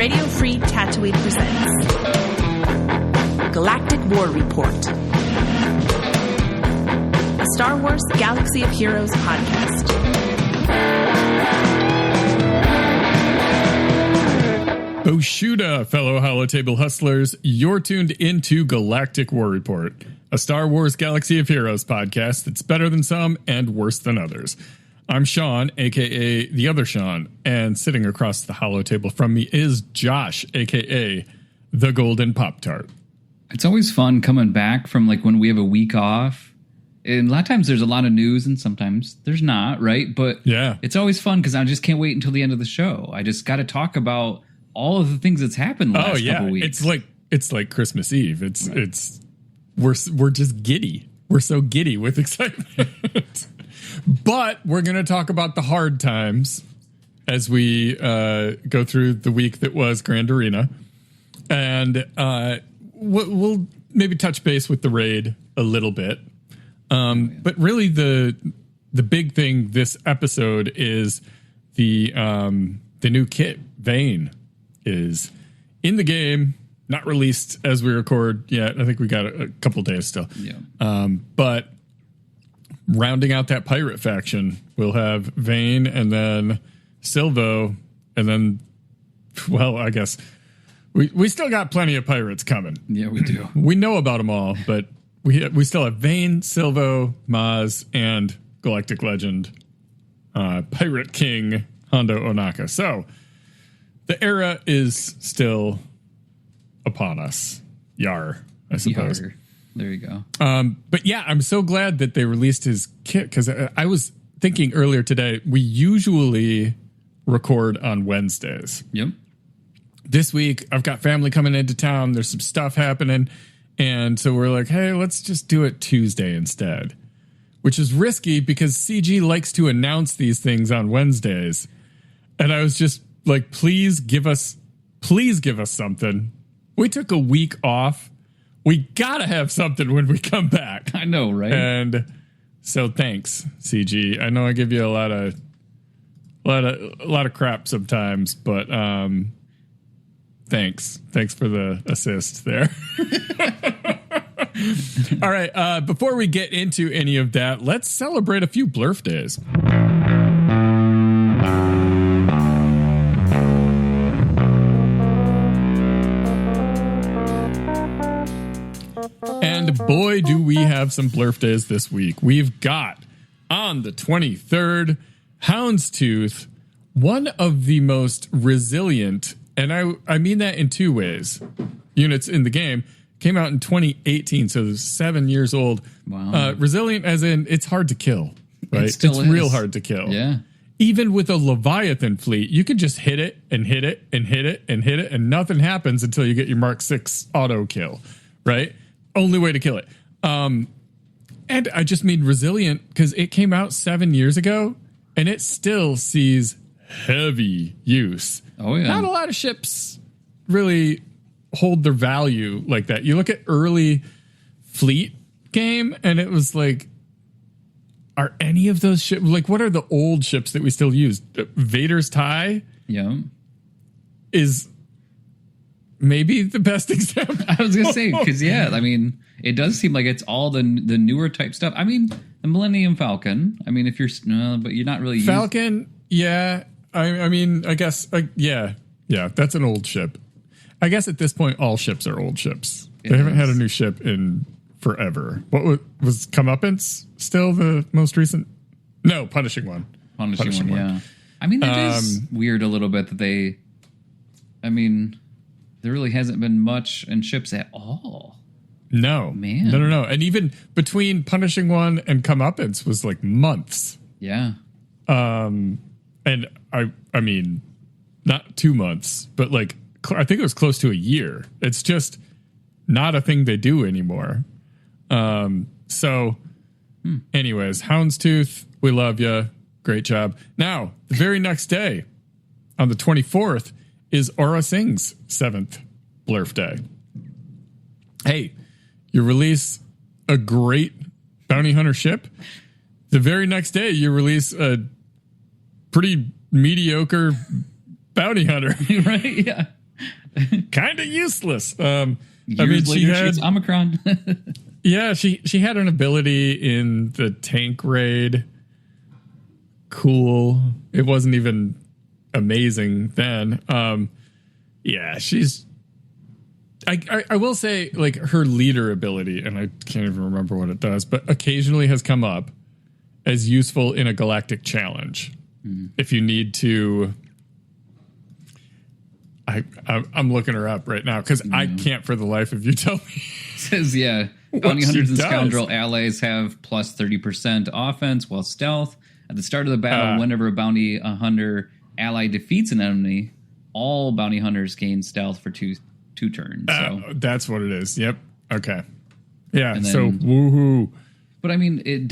Radio Free Tatooine presents Galactic War Report, a Star Wars Galaxy of Heroes podcast. Oshuda, fellow Holotable hustlers, you're tuned into Galactic War Report, a Star Wars Galaxy of Heroes podcast that's better than some and worse than others. I'm Sean, a.k.a. the other Sean, and sitting across the Holotable from me is Josh, a.k.a. the Golden Pop-Tart. It's always fun coming back from like when we have a week off. And a lot of times there's a lot of news and sometimes there's not, right? But yeah, it's always fun because I just can't wait until the end of the show. I just got to talk about all of the things that's happened the last couple weeks. It's like Christmas Eve. We're just giddy. We're so giddy with excitement. But we're going to talk about the hard times as we go through the week that was Grand Arena. And we'll maybe touch base with the raid a little bit. But really the big thing this episode is the new kit, Vane, is in the game, not released as we record yet. I think we got a couple days still. Yeah. But rounding out that pirate faction, we'll have Vane and then Silvo, and then, well, I guess we still got plenty of pirates coming. Yeah, we do. We know about them all, but we still have Vane, Silvo, Maz, and Galactic Legend, Pirate King Hondo Onaka. So the era is still upon us. Yar, I suppose. Yar. There you go. But yeah, I'm so glad that they released his kit because I was thinking earlier today, we usually record on Wednesdays. Yep. This week, I've got family coming into town. There's some stuff happening. And so we're like, hey, let's just do it Tuesday instead, which is risky because CG likes to announce these things on Wednesdays. And I was just like, please give us something. We took a week off. We gotta have something when we come back. I know, right? And so thanks, CG. I know I give you a lot of crap sometimes, but thanks for the assist there. All right, before we get into any of that, let's celebrate a few Blurf days. And boy, do we have some Blurf days this week. We've got, on the 23rd, Houndstooth, one of the most resilient, and I mean that in two ways, units in the game, came out in 2018, so 7 years old. Wow. Resilient as in it's hard to kill, right? It's real hard to kill. Yeah. Even with a Leviathan fleet, you could just hit it and hit it and hit it and hit it, and nothing happens until you get your Mark 6 auto kill, right? Only way to kill it. And I just mean resilient because it came out 7 years ago and it still sees heavy use. Oh, yeah. Not a lot of ships really hold their value like that. You look at early fleet game and it was like, are any of those ships, like what are the old ships that we still use? Vader's TIE? Yeah. Is maybe the best example. I was going to say, because, yeah, I mean, it does seem like it's all the newer type stuff. I mean, the Millennium Falcon. I mean, if you're, but you're not really. Falcon, yeah. I mean, I guess, yeah, that's an old ship. I guess at this point, all ships are old ships. They haven't had a new ship in forever. What was Comeuppance still the most recent? No, Punishing One. Punishing one, yeah. I mean, that is weird a little bit that they, I mean, there really hasn't been much in ships at all. No. Man. No. And even between Punishing One and Comeuppance was like months. Yeah. And I mean, not 2 months, but like, I think it was close to a year. It's just not a thing they do anymore. So anyways, Houndstooth, we love you. Great job. Now, the very next day, on the 24th, is Aura Singh's 7th Blurf Day. Hey, you release a great bounty hunter ship. The very next day, you release a pretty mediocre bounty hunter. Right? Yeah. kind of useless. Years later, she's Omicron. Yeah, she had an ability in the tank raid. Cool. It wasn't even amazing then. Yeah, she's... I will say, like, her leader ability, and I can't even remember what it does, but occasionally has come up as useful in a galactic challenge. If you need to... I'm looking her up right now because I can't for the life of you tell me. It says, yeah, bounty hunters and scoundrel allies have plus 30% offense while stealth. At the start of the battle, whenever a bounty hunter ally defeats an enemy, all bounty hunters gain stealth for two turns. So that's what it is. Yep. Okay. Yeah. Then, so woohoo. But I mean, it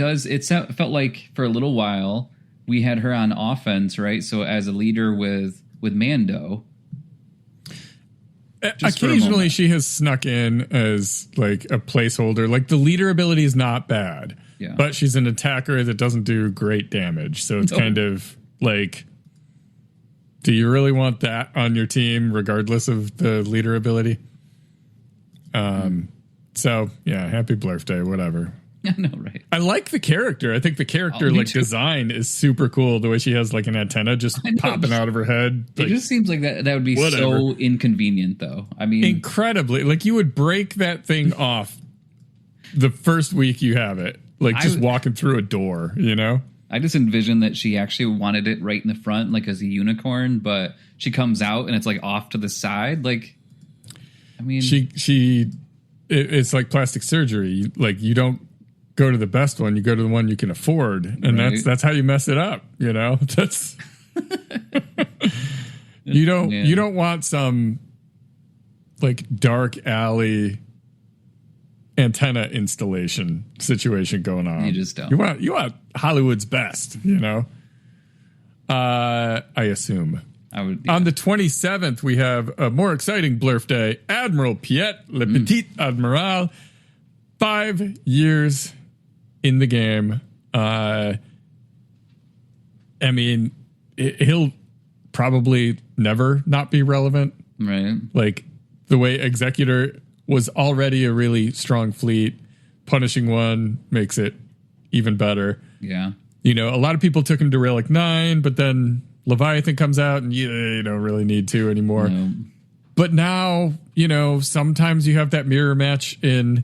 felt like for a little while we had her on offense, right? So as a leader with Mando. Occasionally she has snuck in as like a placeholder. Like the leader ability is not bad, but she's an attacker that doesn't do great damage. So it's kind of like, do you really want that on your team regardless of the leader ability? So yeah, happy birthday, whatever. I know, right? I like the character. I think the character design is super cool. The way she has like an antenna just popping out of her head. It just seems like that would be so inconvenient, though. I mean, incredibly. Like you would break that thing off the first week you have it. Like just walking through a door, you know? I just envisioned that she actually wanted it right in the front, like as a unicorn, but she comes out and it's like off to the side. Like, I mean, it's like plastic surgery. Like you don't go to the best one, you go to the one you can afford, and that's how you mess it up, you know? That's you don't want some like dark alley antenna installation situation going on. You just don't. You want Hollywood's best, you know? I assume. On the 27th, we have a more exciting birthday. Admiral Piet Le Petit Admiral, 5 years in the game. I mean, he'll probably never not be relevant. Right. Like the way Executor was already a really strong fleet. Punishing one makes it even better. Yeah. You know, a lot of people took him to Relic 9, but then Leviathan comes out and you don't really need to anymore. No. But now, you know, sometimes you have that mirror match in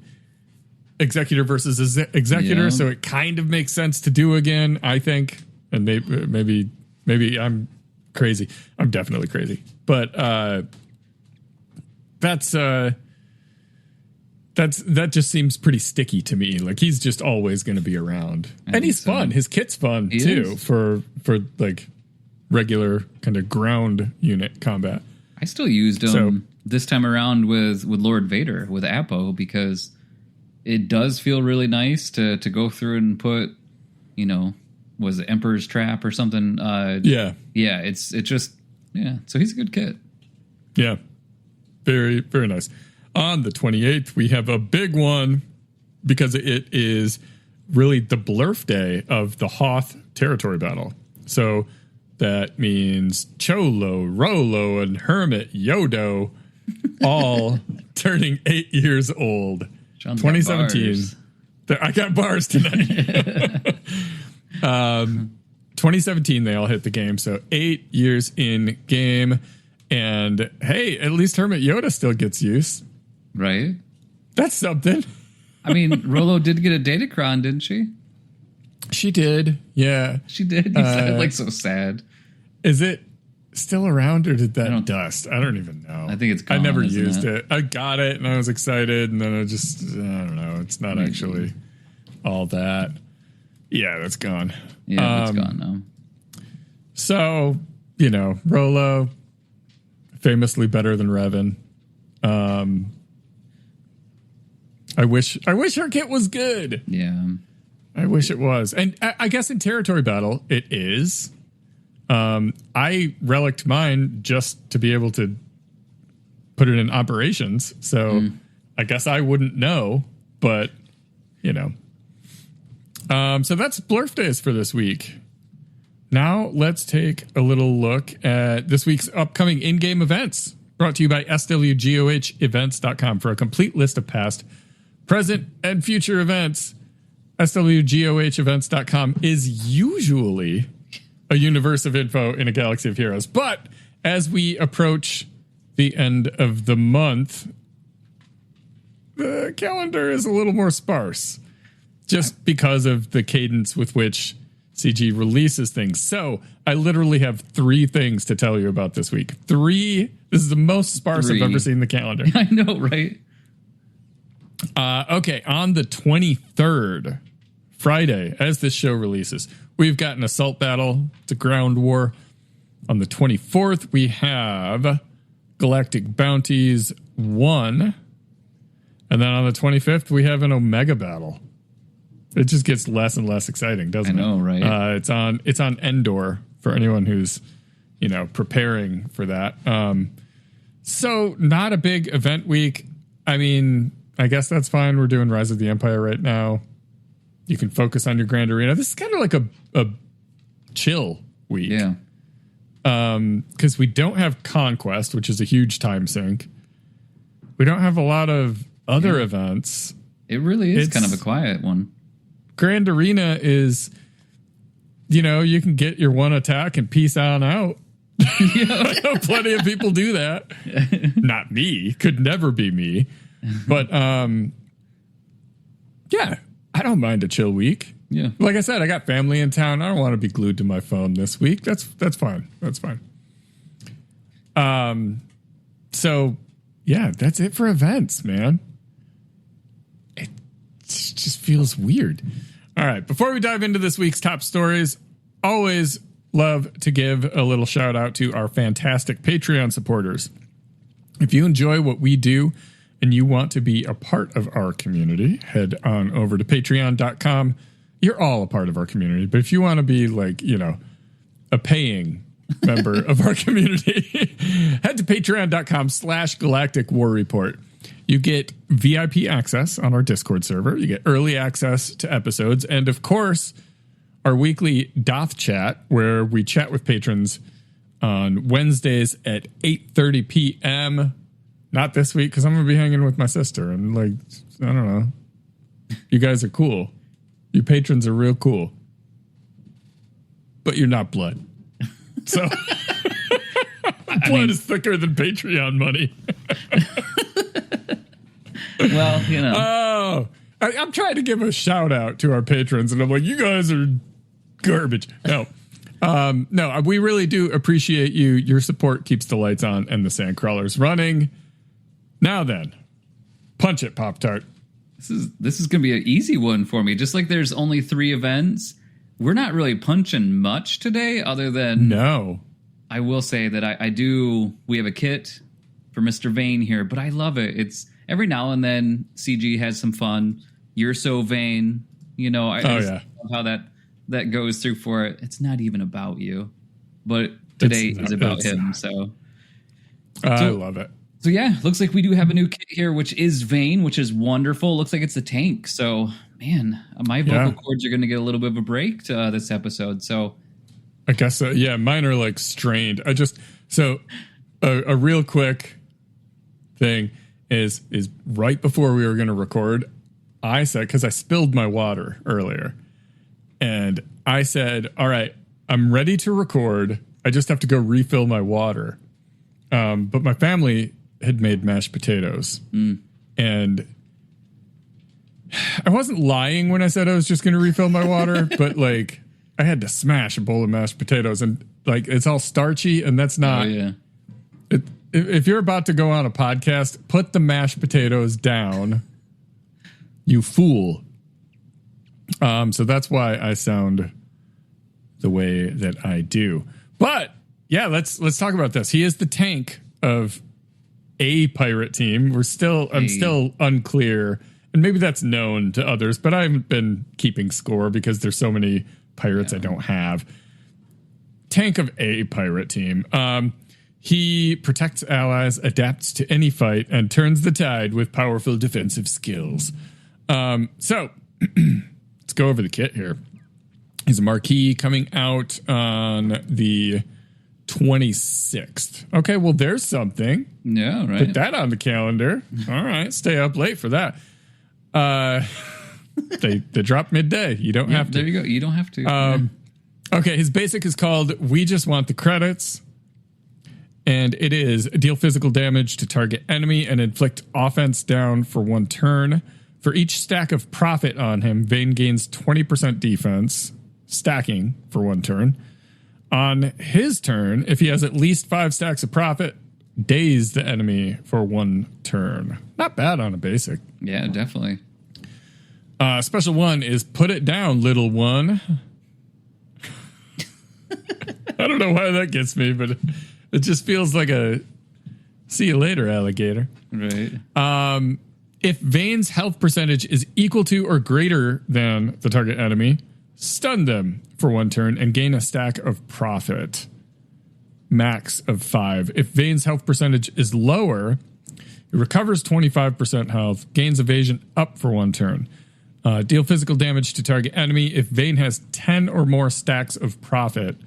Executor versus Executor, so it kind of makes sense to do again, I think. And maybe I'm crazy. I'm definitely crazy. But that just seems pretty sticky to me. Like he's just always going to be around, and he's fun. His kit's fun too for like regular kind of ground unit combat. I still used him this time around with Lord Vader with Apo because it does feel really nice to go through and put, you know, was it Emperor's Trap or something? So he's a good kit. Yeah, very very nice. On the 28th, we have a big one because it is really the birthday of the Hoth territory battle. So that means Cholo, Rolo, and Hermit Yodo all turning 8 years old. 2017. I got bars tonight. 2017, they all hit the game. So 8 years in game. And hey, at least Hermit Yoda still gets use. Right. That's something. I mean, Rolo did get a datacron, didn't she? She did. Yeah. She did. You sounded like so sad. Is it still around or did that dust? I don't even know. I think it's gone. I never used it. I got it and I was excited and then I don't know. It's not actually all that. Yeah, that's gone. Yeah, it's gone now. So, you know, Rolo, famously better than Revan. I wish her kit was good. Yeah. I wish it was. And I guess in territory battle, it is. I relicked mine just to be able to put it in operations. So I guess I wouldn't know, but you know. So that's birthdays for this week. Now let's take a little look at this week's upcoming in-game events. brought to you by SWGoH for a complete list of past, present, and future events. SWGoH is usually a universe of info in a galaxy of heroes. But as we approach the end of the month, the calendar is a little more sparse just because of the cadence with which CG releases things. So I literally have 3 things to tell you about this week. 3. This is the most sparse I've ever seen the calendar. I know, right? Okay, on the 23rd, Friday, as this show releases, we've got an assault battle. It's a ground war. On the 24th, we have Galactic Bounties 1. And then on the 25th, we have an Omega battle. It just gets less and less exciting, doesn't it? I know, right? It's on Endor for anyone who's, preparing for that. So not a big event week. I mean, I guess that's fine. We're doing Rise of the Empire right now. You can focus on your Grand Arena. This is kind of like a chill week. Yeah. Because we don't have Conquest, which is a huge time sink. We don't have a lot of other events. It really is kind of a quiet one. Grand Arena is, you can get your one attack and peace on out. I know plenty of people do that. Not me. Could never be me. But, yeah, I don't mind a chill week. Yeah. Like I said, I got family in town. I don't want to be glued to my phone this week. That's fine. That's fine. So, yeah, that's it for events, man. It just feels weird. All right, before we dive into this week's top stories, always love to give a little shout out to our fantastic Patreon supporters. If you enjoy what we do and you want to be a part of our community, head on over to patreon.com. You're all a part of our community, but if you want to be a paying member of our community, head to patreon.com/Galactic War Report. You get VIP access on our Discord server. You get early access to episodes. And of course, our weekly Doth Chat, where we chat with patrons on Wednesdays at 8:30 p.m. Not this week, because I'm going to be hanging with my sister. And I don't know. You guys are cool. You patrons are real cool. But you're not blood. So blood is thicker than Patreon money. Well, Oh, I'm trying to give a shout out to our patrons, and I'm like, you guys are garbage. No, we really do appreciate you. Your support keeps the lights on and the sand crawlers running. Now then, punch it, Pop-Tart. This is going to be an easy one for me. Just like there's only 3 events, we're not really punching much today other than... No. I will say that we have a kit for Mr. Vane here, but I love it. It's every now and then CG has some fun. You're so vain. I love how that goes through for it. It's not even about you, but today is about him. So I love it. So yeah, looks like we do have a new kit here, which is Vane, which is wonderful. Looks like it's a tank. So man, my vocal cords are going to get a little bit of a break to this episode. So I guess so. Yeah, mine are strained. A real quick thing is right before we were going to record, I said, because I spilled my water earlier, and I said, all right, I'm ready to record. I just have to go refill my water. But my family had made mashed potatoes, and I wasn't lying when I said I was just going to refill my water, but I had to smash a bowl of mashed potatoes, and it's all starchy, and that's not. Oh, yeah. If you're about to go on a podcast, put the mashed potatoes down, you fool. So that's why I sound the way that I do. But yeah, let's talk about this. He is the tank of a pirate team. I'm still unclear, and maybe that's known to others, but I haven't been keeping score because there's so many pirates I don't have. Tank of a pirate team. He protects allies, adapts to any fight, and turns the tide with powerful defensive skills. So let's go over the kit here. He's a marquee coming out on the 26th. Okay, well, there's something. Yeah, right. Put that on the calendar. All right, stay up late for that. They drop midday. You don't have to. There you go. You don't have to. Okay, his basic is called We Just Want the Credits. And it is deal physical damage to target enemy and inflict offense down for 1 turn. For each stack of profit on him, Vayne gains 20% defense, stacking for 1 turn. On his turn, if he has at least 5 stacks of profit, daze the enemy for 1 turn. Not bad on a basic. Yeah, definitely. Special 1 is Put It Down, Little One. I don't know why that gets me, but it just feels like a see you later, alligator. Right. If Vayne's health percentage is equal to or greater than the target enemy, stun them for 1 turn and gain a stack of profit. Max of 5. If Vayne's health percentage is lower, he recovers 25% health, gains evasion up for 1 turn. Deal physical damage to target enemy. If Vayne has 10 or more stacks of profit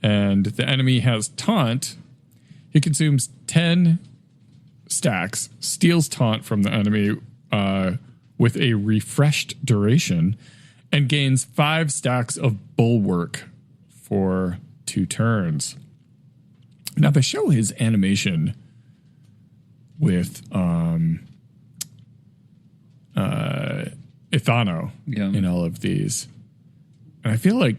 and the enemy has taunt, he consumes 10 stacks, steals taunt from the enemy with a refreshed duration, and gains 5 stacks of bulwark for 2 turns. Now, they show his animation with Ithano in all of these. And I feel like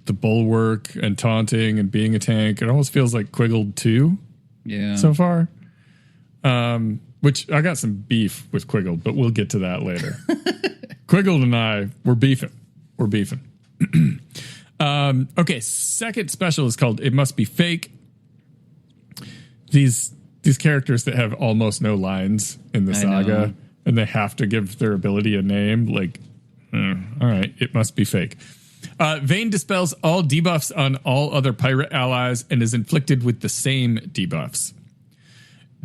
the bulwark and taunting and being a tank, it almost feels like Quiggled 2 so far. Which I got some beef with Quiggled, but we'll get to that later. Quiggled and I, we're beefing. Okay, second special is called It Must Be Fake. These characters that have almost no lines in the saga, and they have to give their ability a name, like, all right, it must be fake. Vayne dispels all debuffs on all other pirate allies and is inflicted with the same debuffs.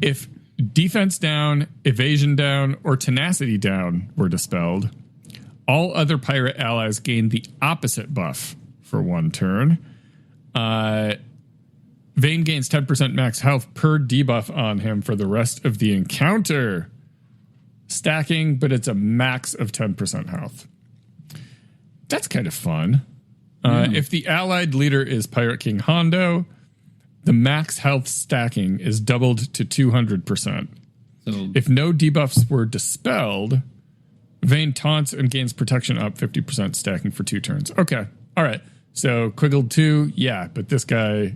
If defense down, evasion down, or tenacity down were dispelled, all other pirate allies gain the opposite buff for 1 turn. Vayne gains 10% max health per debuff on him for the rest of the encounter. Stacking, but it's a max of 10% health. That's kind of fun. If the allied leader is Pirate King Hondo, the max health stacking is doubled to 200%. So if no debuffs were dispelled, Vayne taunts and gains protection up 50% stacking for 2 turns. Okay. All right. So Quiggled 2, yeah, but this guy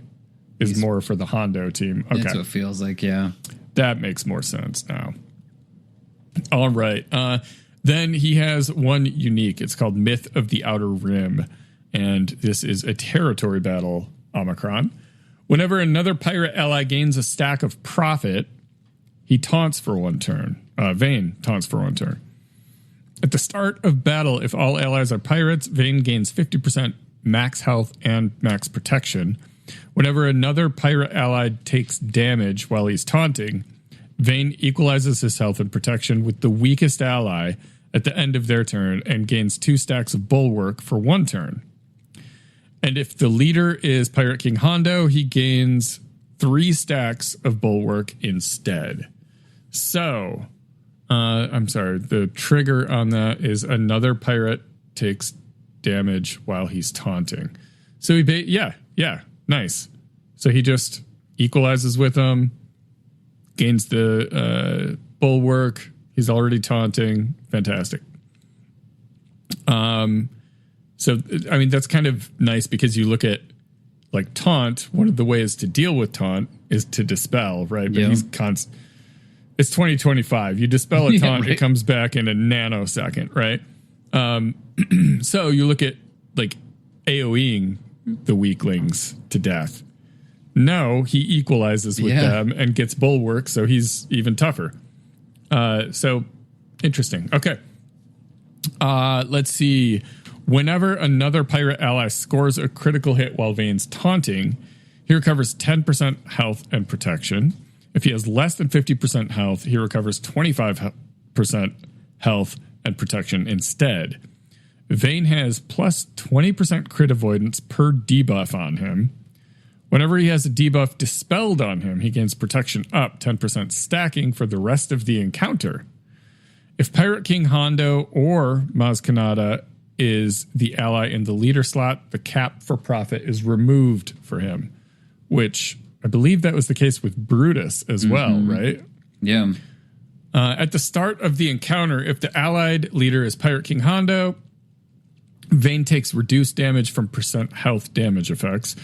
is more for the Hondo team. Okay. That's what it feels like, yeah. That makes more sense now. All right. Then he has one unique. It's called Myth of the Outer Rim. And this is a territory battle Omicron. Whenever another pirate ally gains a stack of profit, he taunts for 1 turn. Vayne taunts for 1 turn. At the start of battle, if all allies are pirates, Vayne gains 50% max health and max protection. Whenever another pirate ally takes damage while he's taunting, Vayne equalizes his health and protection with the weakest ally at the end of their turn and gains 2 stacks of bulwark for 1 turn. And if the leader is Pirate King Hondo, he gains 3 stacks of bulwark instead. So, I'm sorry, the trigger on that is another pirate takes damage while he's taunting. So he, nice. So he just equalizes with him, gains the bulwark. He's already taunting. Fantastic. So, I mean, that's kind of nice because you look at, like, taunt. One of the ways to deal with taunt is to dispel, right? But he's it's 2025. You dispel a taunt, it comes back in a nanosecond, right? So you look at, like, AoEing the weaklings to death. No, he equalizes with them and gets bulwark, so he's even tougher. So, interesting. Okay. Let's see. Whenever another pirate ally scores a critical hit while Vayne's taunting, he recovers 10% health and protection. If he has less than 50% health, he recovers 25% health and protection instead. Vayne has plus 20% crit avoidance per debuff on him. Whenever he has a debuff dispelled on him, he gains protection up 10% stacking for the rest of the encounter. If Pirate King Hondo or Maz Kanata is the ally in the leader slot, the cap for profit is removed for him, which I believe that was the case with Brutus as well, right? Yeah. At the start of the encounter, if the allied leader is Pirate King Hondo, Vayne takes reduced damage from percent health damage effects,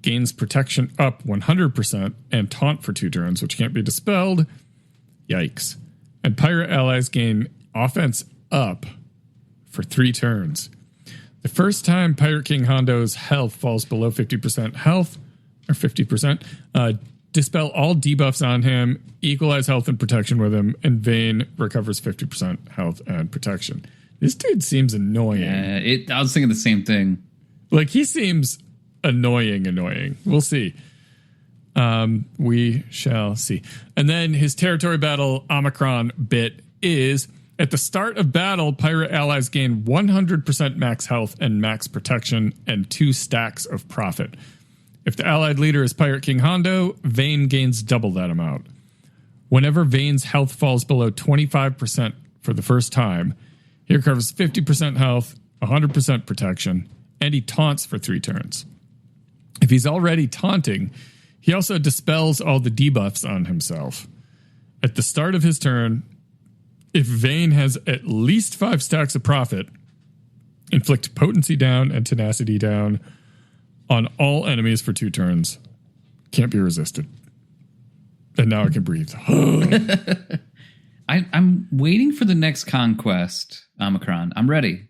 gains protection up 100%, and taunt for 2 turns, which can't be dispelled. Yikes. And pirate allies gain offense up for 3 turns. The first time Pirate King Hondo's health falls below 50% health, or 50%, dispel all debuffs on him, equalize health and protection with him, and Vayne recovers 50% health and protection. This dude seems annoying. Yeah, I was thinking the same thing. Like, he seems annoying. We'll see. We shall see. And then his territory battle Omicron bit is, at the start of battle, pirate allies gain 100% max health and max protection and 2 stacks of profit. If the allied leader is Pirate King Hondo, Vayne gains double that amount. Whenever Vayne's health falls below 25% for the first time, he recovers 50% health, 100% protection, and he taunts for 3 turns. If he's already taunting, he also dispels all the debuffs on himself. At the start of his turn, if Vayne has at least 5 stacks of profit, inflict potency down and tenacity down on all enemies for 2 turns. Can't be resisted. And now I can breathe. I'm waiting for the next conquest, Omicron. I'm ready.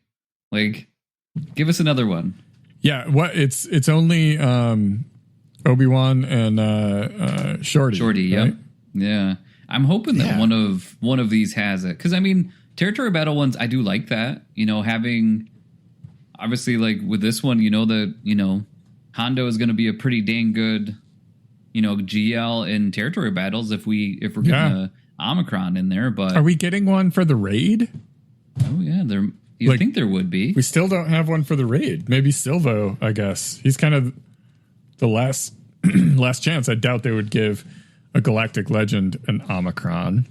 Like, give us another one. Yeah, what it's only Obi-Wan and Shorty. Shorty, right? Yep. Yeah. I'm hoping that one of these has it. Because, I mean, territory battle ones, I do like that. You know, having, obviously, like, with this one, you know, that, you know, Hondo is going to be a pretty dang good, you know, GL in territory battles if we're getting a Omicron in there. But are we getting one for the raid? Oh, yeah. You'd think there would be. We still don't have one for the raid. Maybe Silvo, I guess. He's kind of the last chance. I doubt they would give a Galactic Legend an Omicron.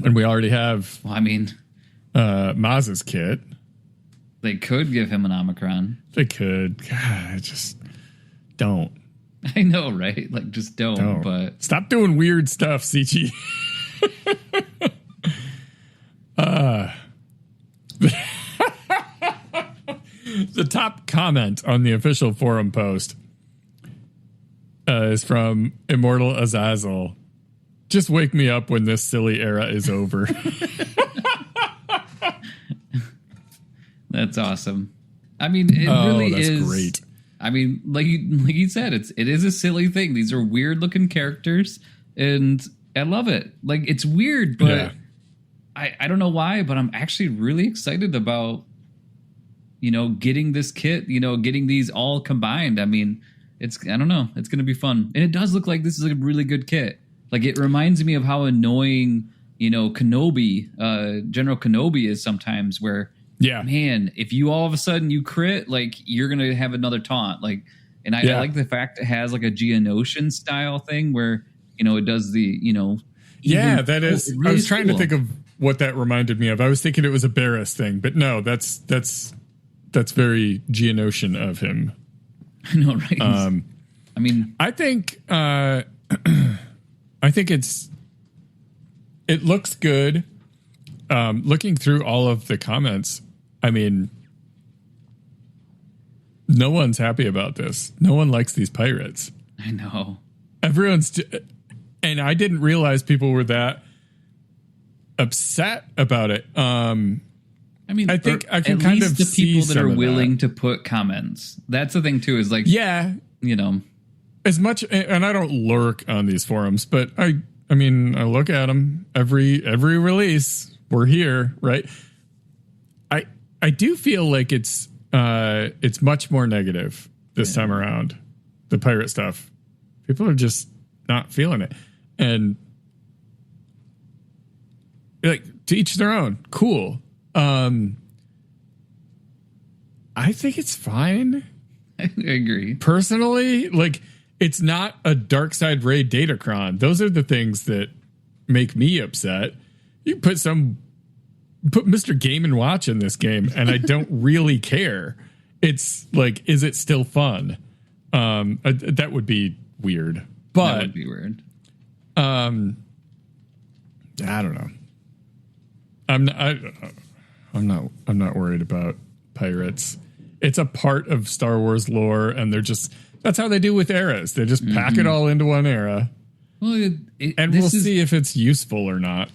And we already have Maz's kit. They could give him an Omicron. They could. God, just don't. I know, right? Like, just don't. But stop doing weird stuff, CG. The top comment on the official forum post is from Immortal Azazel. Just wake me up when this silly era is over. That's awesome. I mean, it really is great. I mean, like you said, it is a silly thing. These are weird looking characters, and I love it. Like, it's weird, but I don't know why, but I'm actually really excited about, you know, getting this kit, you know, getting these all combined. I mean, I don't know. It's going to be fun. And it does look like this is a really good kit. Like, it reminds me of how annoying, you know, Kenobi, General Kenobi is sometimes, where, man, if you all of a sudden you crit, like, you're going to have another taunt. Like, and I like the fact it has like a Geonosian style thing where, you know, it does the, you know. That is. Really I was trying to think of what that reminded me of. I was thinking it was a Barris thing, but no, that's very Geonosian of him. I know, right? I mean, I think it looks good. Looking through all of the comments, I mean, no one's happy about this. No one likes these pirates. I know. And I didn't realize people were that upset about it. I mean, I think I can kind of the see people that are willing to to put comments. That's the thing too. Is like, you know, as much. And I don't lurk on these forums, but I mean, I look at them every release. We're here, right? I do feel like it's much more negative this time around. The pirate stuff, people are just not feeling it, and like, to each their own. Cool. I think it's fine. I agree. Personally, like, it's not a Dark Side Rey datacron. Those are the things that make me upset. You put Mr. Game & Watch in this game, and I don't really care. It's like, is it still fun? That would be weird. But that would be weird. I don't know. I'm not worried about pirates. It's a part of Star Wars lore, and that's how they do with eras. They just pack it all into one era. Well, and we'll see if it's useful or not.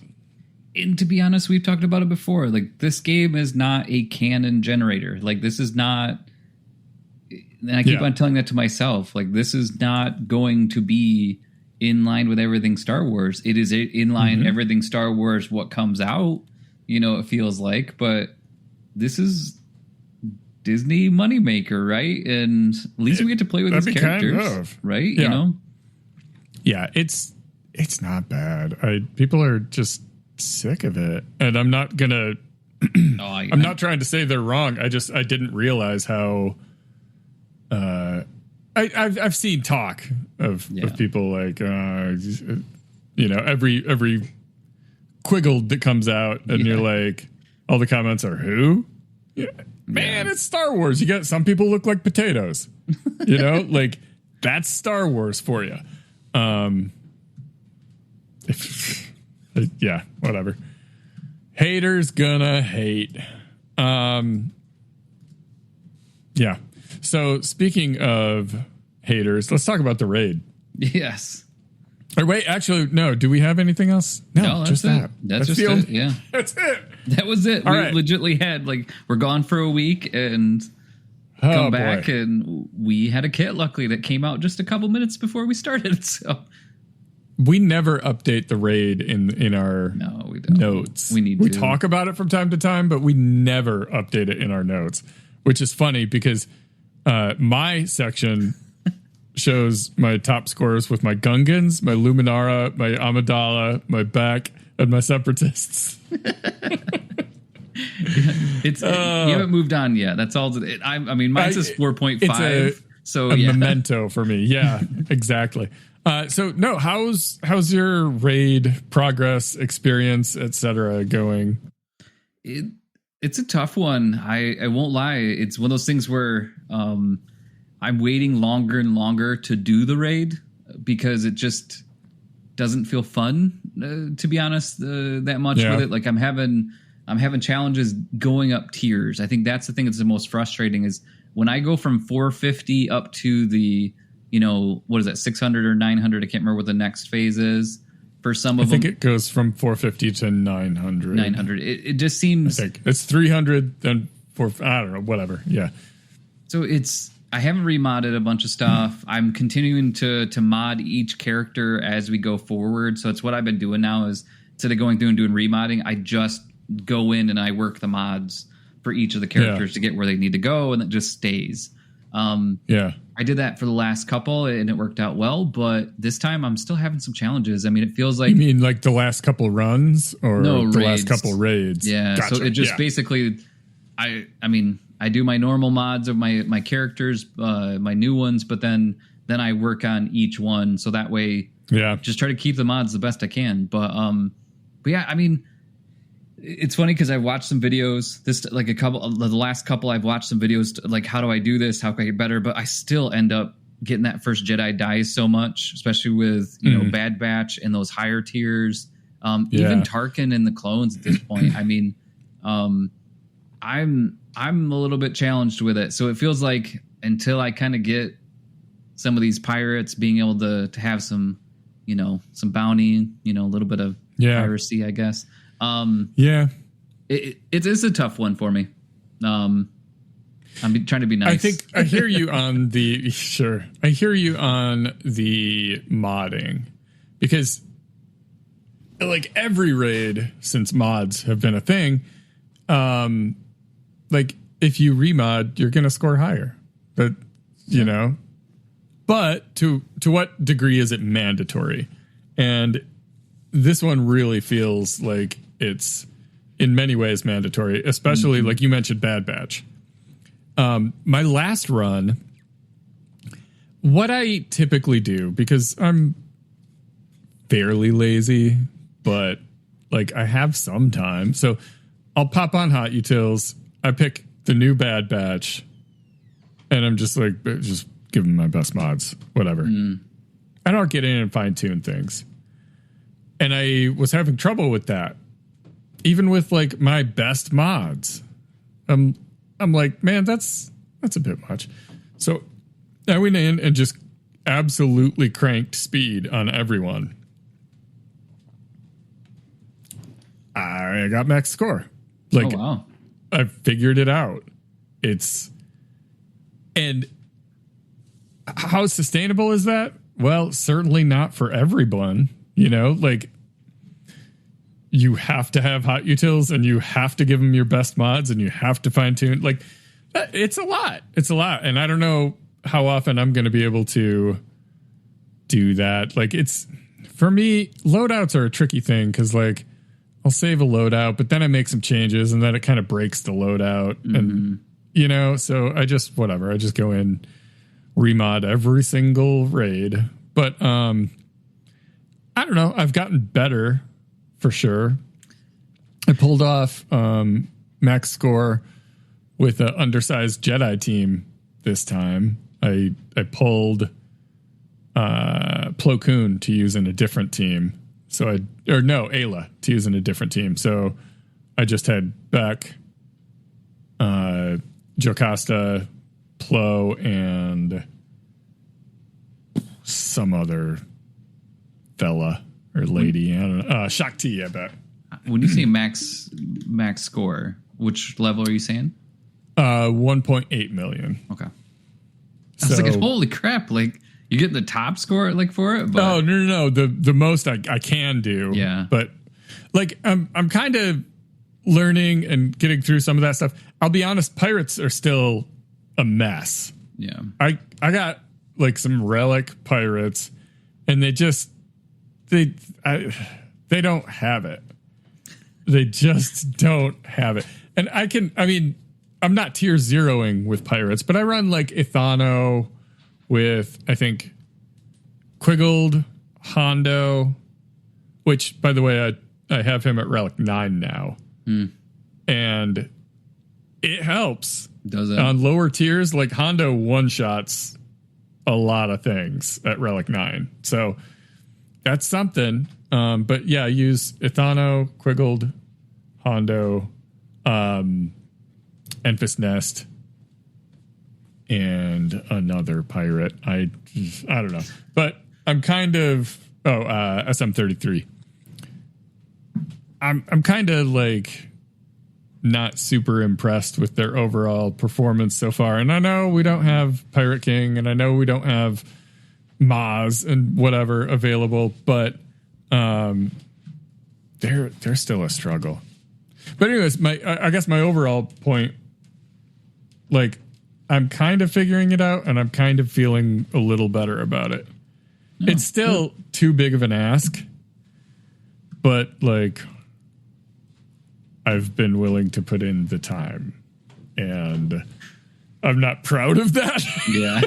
And to be honest, we've talked about it before. Like, this game is not a canon generator. Like, this is not. And I keep on telling that to myself. Like, this is not going to be in line with everything Star Wars. It is in line everything Star Wars. What comes out, it feels like. But this is Disney moneymaker, right? And at least we get to play with these characters, right? Yeah. Yeah, it's not bad. People are just sick of it, and I'm not gonna. I'm not trying to say they're wrong. I didn't realize how. I've seen talk of people like every quiggled that comes out, and you're like, all the comments are who. Yeah. Man, it's Star Wars. You got some people look like potatoes. Like, that's Star Wars for you. Yeah, whatever. Haters gonna hate. Yeah. So speaking of haters, let's talk about the raid. Yes. Or wait, actually, no. Do we have anything else? No, that's just it. that. That's just it. Yeah, that's it. That was it. All we right. legitimately had we're gone for a week and come back, and we had a kit. Luckily, that came out just a couple minutes before we started. So we never update the raid in our we don't. Notes. We talk about it from time to time, but we never update it in our notes, which is funny because my section shows my top scores with my Gungans, my Luminara, my Amidala, my Beck, and my Separatists. You haven't moved on yet. That's all. I mean, mine says 4.5. So a memento for me. Yeah, exactly. So no, how's your raid progress, experience, etc. going? It's a tough one. I won't lie. It's one of those things where I'm waiting longer and longer to do the raid because it just doesn't feel fun, to be honest, that much with it. Like I'm having challenges going up tiers. I think that's the thing that's the most frustrating is when I go from 450 up to the, what is that, 600 or 900? I can't remember what the next phase is for some of them. I think it goes from 450 to 900. 900. It just seems... I think it's 300, then I don't know, whatever. Yeah. So I haven't remodded a bunch of stuff. I'm continuing to mod each character as we go forward. So it's what I've been doing now is instead of going through and doing remodding, I just go in and I work the mods for each of the characters to get where they need to go, and it just stays. I did that for the last couple, and it worked out well. But this time, I'm still having some challenges. I mean, it feels like... You mean like the last couple runs or the raids. last couple raids? Yeah, gotcha. So it just basically... I mean, I do my normal mods of my characters, my new ones, but then I work on each one. So that way, just try to keep the mods the best I can. But yeah, I mean... It's funny because I watched some videos. The last couple I've watched some videos like how do I do this? How can I get better? But I still end up getting that first Jedi dies so much, especially with Bad Batch and those higher tiers. Even Tarkin and the clones at this point. I mean, I'm a little bit challenged with it. So it feels like until I kind of get some of these pirates being able to have some bounty, a little bit of piracy, I guess. It is a tough one for me. I'm trying to be nice. I think I hear you on the I hear you on the modding because like every raid since mods have been a thing, like if you remod, you're going to score higher. But but to what degree is it mandatory? And this one really feels like it's in many ways mandatory, especially like you mentioned Bad Batch. My last run what I typically do, because I'm fairly lazy, but like I have some time, so I'll pop on Hot Utils. I pick the new Bad Batch, and I'm just like, just give them my best mods, whatever. I don't get in and fine tune things, and I was having trouble with that, even with like my best mods. I'm like, man, that's a bit much. So I went in and just absolutely cranked speed on everyone. I got max score. Like, oh, wow. I figured it out. And how sustainable is that? Well, certainly not for everyone. You know, like, you have to have Hot Utils and you have to give them your best mods and you have to fine tune. Like, it's a lot. It's a lot. And I don't know how often I'm going to be able to do that. Like, it's, for me, loadouts are a tricky thing because, like, I'll save a loadout, but then I make some changes and then it kind of breaks the loadout. And, you know, so I just, whatever. I just go in, remod every single raid. But I don't know. I've gotten better for sure. I pulled off max score with an undersized Jedi team this time. I pulled Plo Koon to use in a different team. So Ayla to use in a different team. So I just had Beck, Jocasta, Plo, and some other fella or lady. I don't know. Shakti, I bet. When you say max score, which level are you saying? 1.8 million. Okay. I was like, holy crap! Like, you get the top score like for it. But... Oh no! The most I can do. Yeah. But like I'm kind of learning and getting through some of that stuff. I'll be honest, pirates are still a mess. Yeah. I got like some relic pirates, and they don't have it. They just don't have it. And I'm not tier zeroing with pirates, but I run like Ithano with, I think, Quiggled, Hondo, which, by the way, I have him at Relic 9 now. And it helps. Does it? On lower tiers, like Hondo one-shots a lot of things at Relic 9. So that's something. But yeah, I use Ithano, Quiggled, Hondo, Enfys Nest, and another pirate. I don't know. But I'm kind of SM33. I'm kind of like not super impressed with their overall performance so far. And I know we don't have Pirate King, and I know we don't have Maz and whatever available, but they're still a struggle. But anyways, I guess my overall point, like, I'm kind of figuring it out, and I'm kind of feeling a little better about it. It's still too big of an ask, but like, I've been willing to put in the time, and I'm not proud of that. Yeah.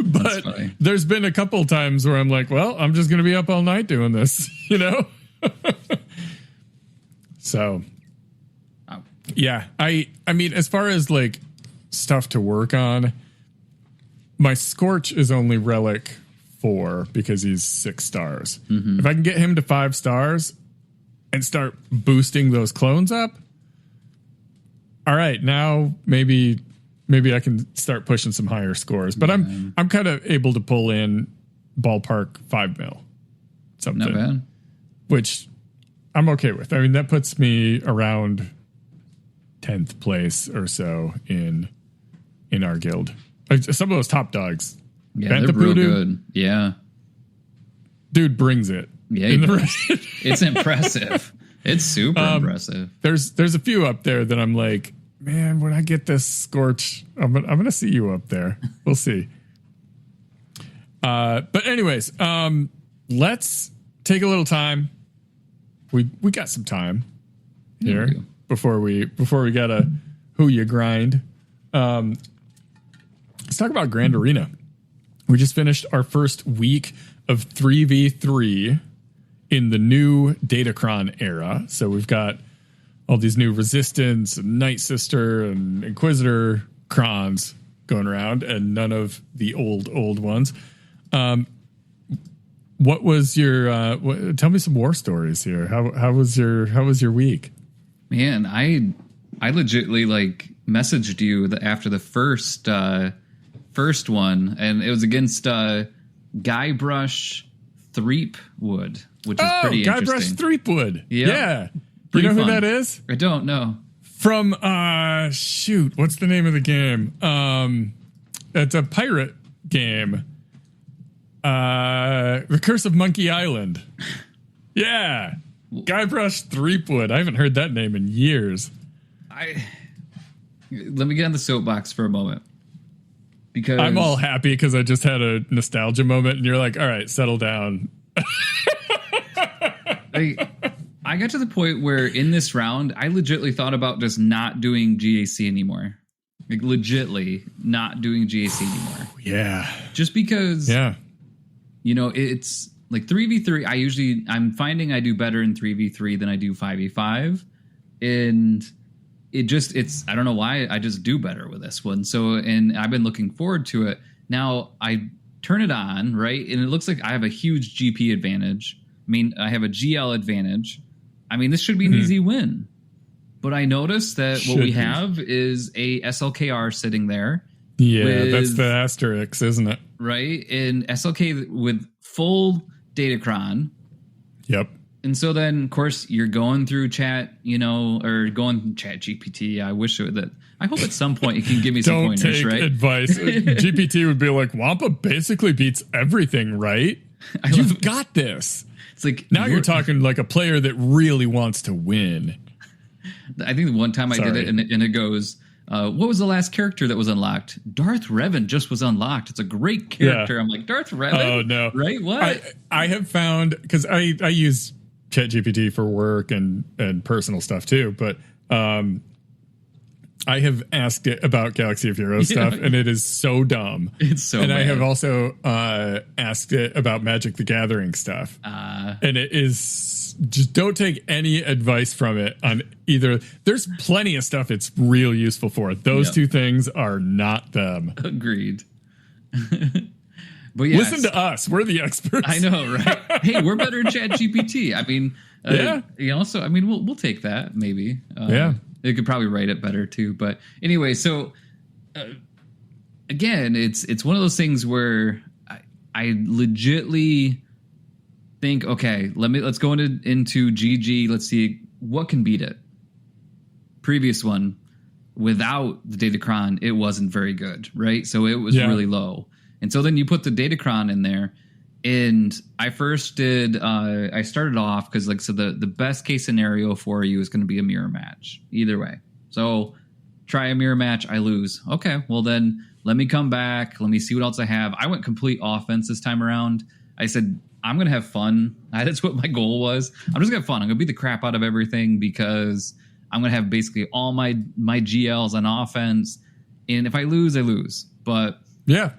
But there's been a couple times where I'm like, well, I'm just going to be up all night doing this, you know? So, yeah, I mean, as far as like stuff to work on, my Scorch is only Relic 4 because he's 6 stars. If I can get him to 5 stars and start boosting those clones up, all right, now maybe I can start pushing some higher scores. But I'm kind of able to pull in ballpark 5 mil, something. Not bad. Which I'm okay with. I mean, that puts me around 10th place or so in our guild. Some of those top dogs. Yeah, they're real good. Yeah. Dude brings it. Yeah, it's impressive. It's super impressive. There's a few up there that I'm like, man, when I get this Scorch, I'm gonna see you up there. We'll see. But anyways, let's take a little time. We got some time here before we gotta who you grind. Let's talk about Grand Arena. we just finished our first week of 3v3 in the new datacron era. So we've got all these new Resistance and Night Sister and Inquisitor crons going around, and none of the old ones. What was your? Tell me some war stories here. How was your week? Man, I legitly like messaged you after the first one, and it was against Guybrush Threepwood, which is pretty interesting. Guybrush Threepwood. Yep. Yeah. Pretty you know fun. who that is? I don't know. From what's the name of the game? It's a pirate game. The Curse of Monkey Island. Yeah. Guybrush Threepwood. I haven't heard that name in years. Let me get on the soapbox for a moment. Because I'm all happy because I just had a nostalgia moment, and you're like, all right, settle down. I got to the point where in this round, I legitly thought about just not doing GAC anymore. Like, legitly not doing GAC anymore. Yeah. Just because, yeah, you know, it's like 3v3. I'm finding I do better in 3v3 than I do 5v5. And I don't know why, I just do better with this one. So, and I've been looking forward to it. Now I turn it on, right? And it looks like I have a huge GP advantage. I mean, I have a GL advantage. I mean, this should be an easy win. But I noticed that what we have is a SLKR sitting there. Yeah, that's the asterisk, isn't it? Right? And SLK with full datacron. Yep. And so then, of course, you're going through chat, you know, or going chat GPT. I wish that. I hope at some point you can give me some pointers, Don't take right? advice. GPT would be like, Wampa basically beats everything, right? You've got this. It's like now you're talking like a player that really wants to win. I think one time I did it, and it goes, what was the last character that was unlocked? Darth Revan just was unlocked. It's a great character. Yeah. I'm like, Darth Revan? Oh, no. Right? What? I have found, because I use ChatGPT for work and personal stuff too, but I have asked it about Galaxy of Heroes stuff, and it is so dumb. It's so And bad. I have also asked it about Magic the Gathering stuff. And it is, just don't take any advice from it on either. There's plenty of stuff it's real useful for. Those two things are not them. Agreed. But yes, listen to us. We're the experts. I know, right? Hey, we're better in ChatGPT. I mean, you know, so I mean, we'll take that maybe. They could probably write it better too. But anyway, so again, it's one of those things where I legitly think, okay, let's go into GG. Let's see what can beat it. Previous one, without the datacron, it wasn't very good, right? So it was really low. And so then you put the datacron in there, and I first did, I started off because the best case scenario for you is going to be a mirror match either way. So try a mirror match, I lose. Okay, well then let me come back. Let me see what else I have. I went complete offense this time around. I said, I'm going to have fun. That's what my goal was. I'm just going to have fun. I'm going to beat the crap out of everything because I'm going to have basically all my GLs on offense. And if I lose, I lose. But yeah,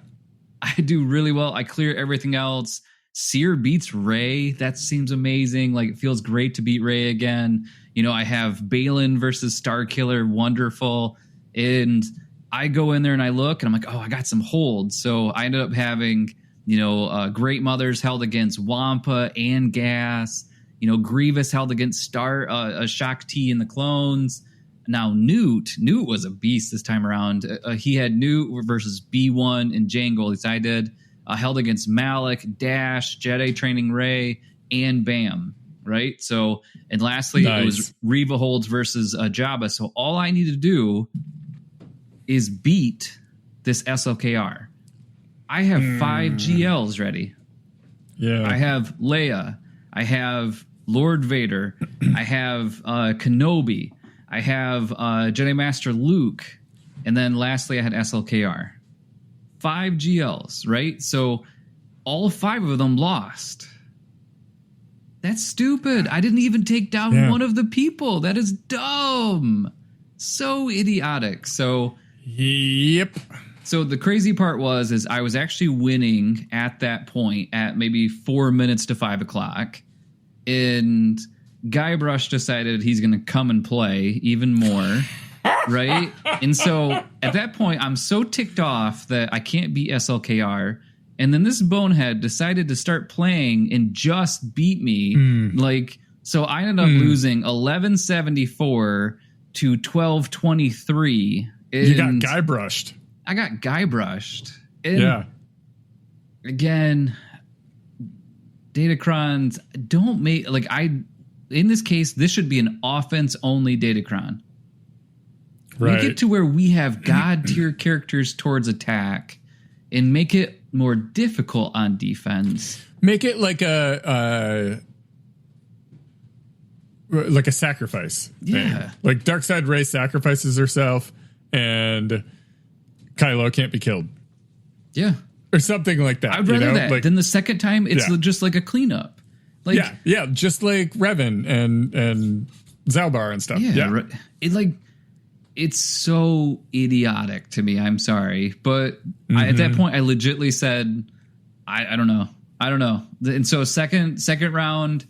I do really well. I clear everything else. Seer beats Rey. That seems amazing. Like, it feels great to beat Rey again. You know, I have Balin versus Starkiller. Wonderful. And I go in there and I look and I'm like, oh, I got some holds. So I ended up having, you know, Great Mothers held against Wampa and Gas. You know, Grievous held against Shakti and the clones. Now, Newt was a beast this time around. He had Newt versus B1 and Jangle, at least I did. Held against Malik, Dash, Jedi Training Rey, and Bam, right? So, and lastly, it was Reva Holds versus Jabba. So all I need to do is beat this SLKR. I have 5 GLs ready. Yeah. I have Leia. I have Lord Vader. I have Kenobi. I have Jedi Master Luke, and then lastly I had SLKR. 5 GLs, right? So all 5 of them lost. That's stupid. I didn't even take down one of the people. That is dumb. So idiotic. So yep. So the crazy part is I was actually winning at that point at maybe 4 minutes to 5 o'clock. And Guybrush decided he's going to come and play even more. Right? And so at that point, I'm so ticked off that I can't beat SLKR. And then this bonehead decided to start playing and just beat me. Like, so I ended up losing 1174 to 1223. You got Guybrushed. I got Guybrushed. And yeah. Again, datacrons don't make, like, in this case, this should be an offense only datacron. Right. We get to where we have god tier characters towards attack and make it more difficult on defense. Make it like a sacrifice. Yeah. Thing. Like Dark Side Rey sacrifices herself and Kylo can't be killed. Yeah. Or something like that. I'd rather that. Like, Then the second time, it's just like a cleanup. Like, yeah. Just like Revan and Zalbar and stuff. Yeah. Yeah. Right. It's so idiotic to me. I'm sorry. But at that point, I legitimately said, I don't know. And so second round,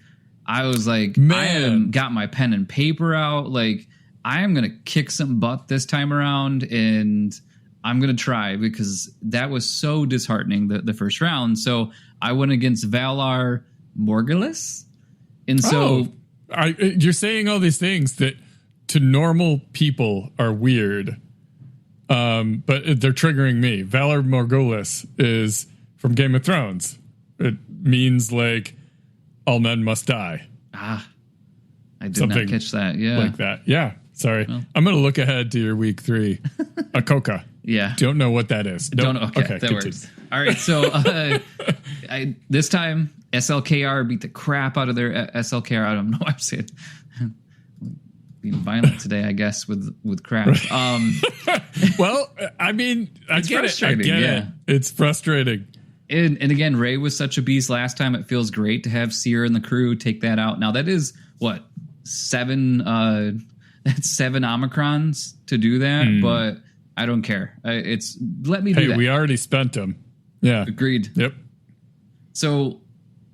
I was like, got my pen and paper out. Like, I am going to kick some butt this time around. And I'm going to try because that was so disheartening the first round. So I went against Valar Morghulis. And so you're saying all these things that to normal people are weird, but they're triggering me. Valar Morghulis is from Game of Thrones. It means like all men must die. I did not catch that. Yeah, like that. Yeah, sorry. Well, I'm going to look ahead to your week 3. Akoka. Yeah, don't know what that is. Don't know. Okay, that works. All right, so this time SLKR beat the crap out of their SLKR. I don't know why I'm saying. Being violent today, I guess, with crap. Well, I mean, I get it. It's frustrating. And again, Rey was such a beast last time. It feels great to have Seer and the crew take that out. Now that is what 7 Omicrons to do that, but I don't care. It's let me do that. We already spent them. Yeah, agreed. Yep. So.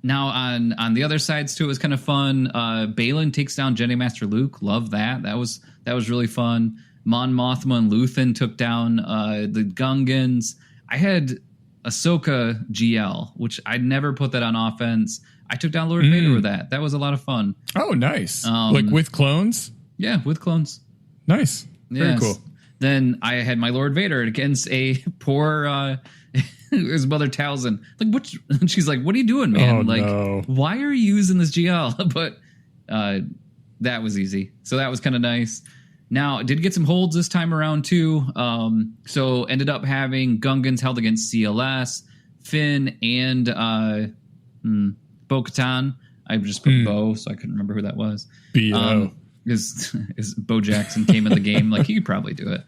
Now on the other sides too, it was kind of fun. Balin takes down Jedi Master Luke. Love that. That was really fun. Mon Mothma and Luthen took down the Gungans. I had Ahsoka GL, which I'd never put that on offense. I took down Lord Vader with that. That was a lot of fun. Oh, nice. Like with clones? Yeah, with clones. Nice. Very cool. Then I had my Lord Vader against a poor his mother Talzin. Like, what? She's like, "What are you doing, man? Why are you using this GL?" But that was easy. So that was kind of nice. Now, did get some holds this time around too. So ended up having Gungans held against CLS, Finn, and Bo-Katan. I just put Bo, so I couldn't remember who that was. B.O. Because Bo Jackson came in the game, like he could probably do it.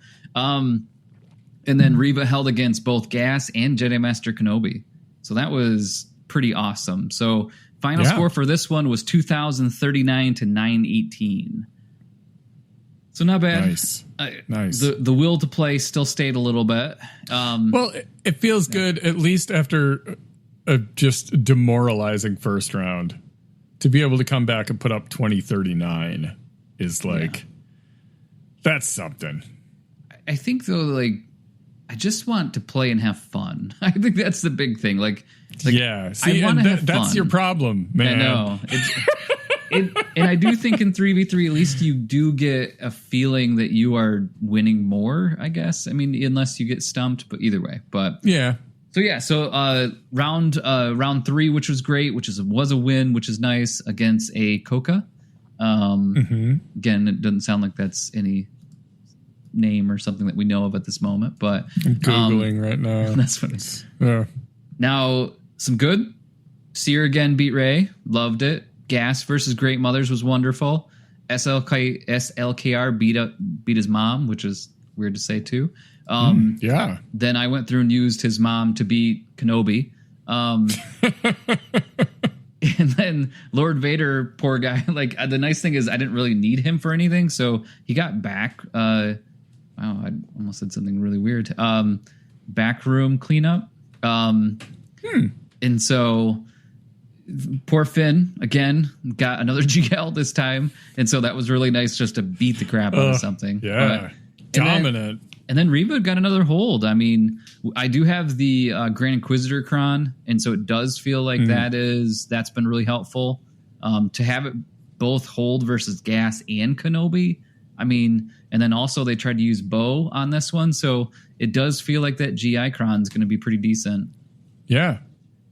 And then Reva held against both Gas and Jedi Master Kenobi. So that was pretty awesome. So final score for this one was 2,039 to 918. So not bad. Nice. The will to play still stayed a little bit. Well, it feels good, at least after a just demoralizing first round. To be able to come back and put up 2039 is like, that's something. I think, though, like, I just want to play and have fun. I think that's the big thing. Like yeah. See, I have that's fun. Your problem, man. I know. And I do think in 3v3, at least you do get a feeling that you are winning more, I guess. I mean, unless you get stumped, but either way. But yeah. So round 3, which was great, was a win, which is nice, against a Coca. Again, it doesn't sound like that's any name or something that we know of at this moment, but I'm Googling right now. That's what it's. Yeah. Now, some good. Seer again beat Rey. Loved it. Gas versus Great Mothers was wonderful. SLKR beat his mom, which is weird to say too. Yeah. Then I went through and used his mom to beat Kenobi. And then Lord Vader, poor guy. Like, the nice thing is I didn't really need him for anything, so he got back. Wow, I almost said something really weird. backroom cleanup. And so poor Finn, again, got another GL this time. And so that was really nice just to beat the crap out of something. Yeah. Dominant. And then Reva got another hold. I mean, I do have the Grand Inquisitor Cron, and so it does feel like that's been really helpful. To have it both hold versus Gas and Kenobi. I mean, and then also they tried to use Bo on this one, so it does feel like that GI Cron is going to be pretty decent. Yeah.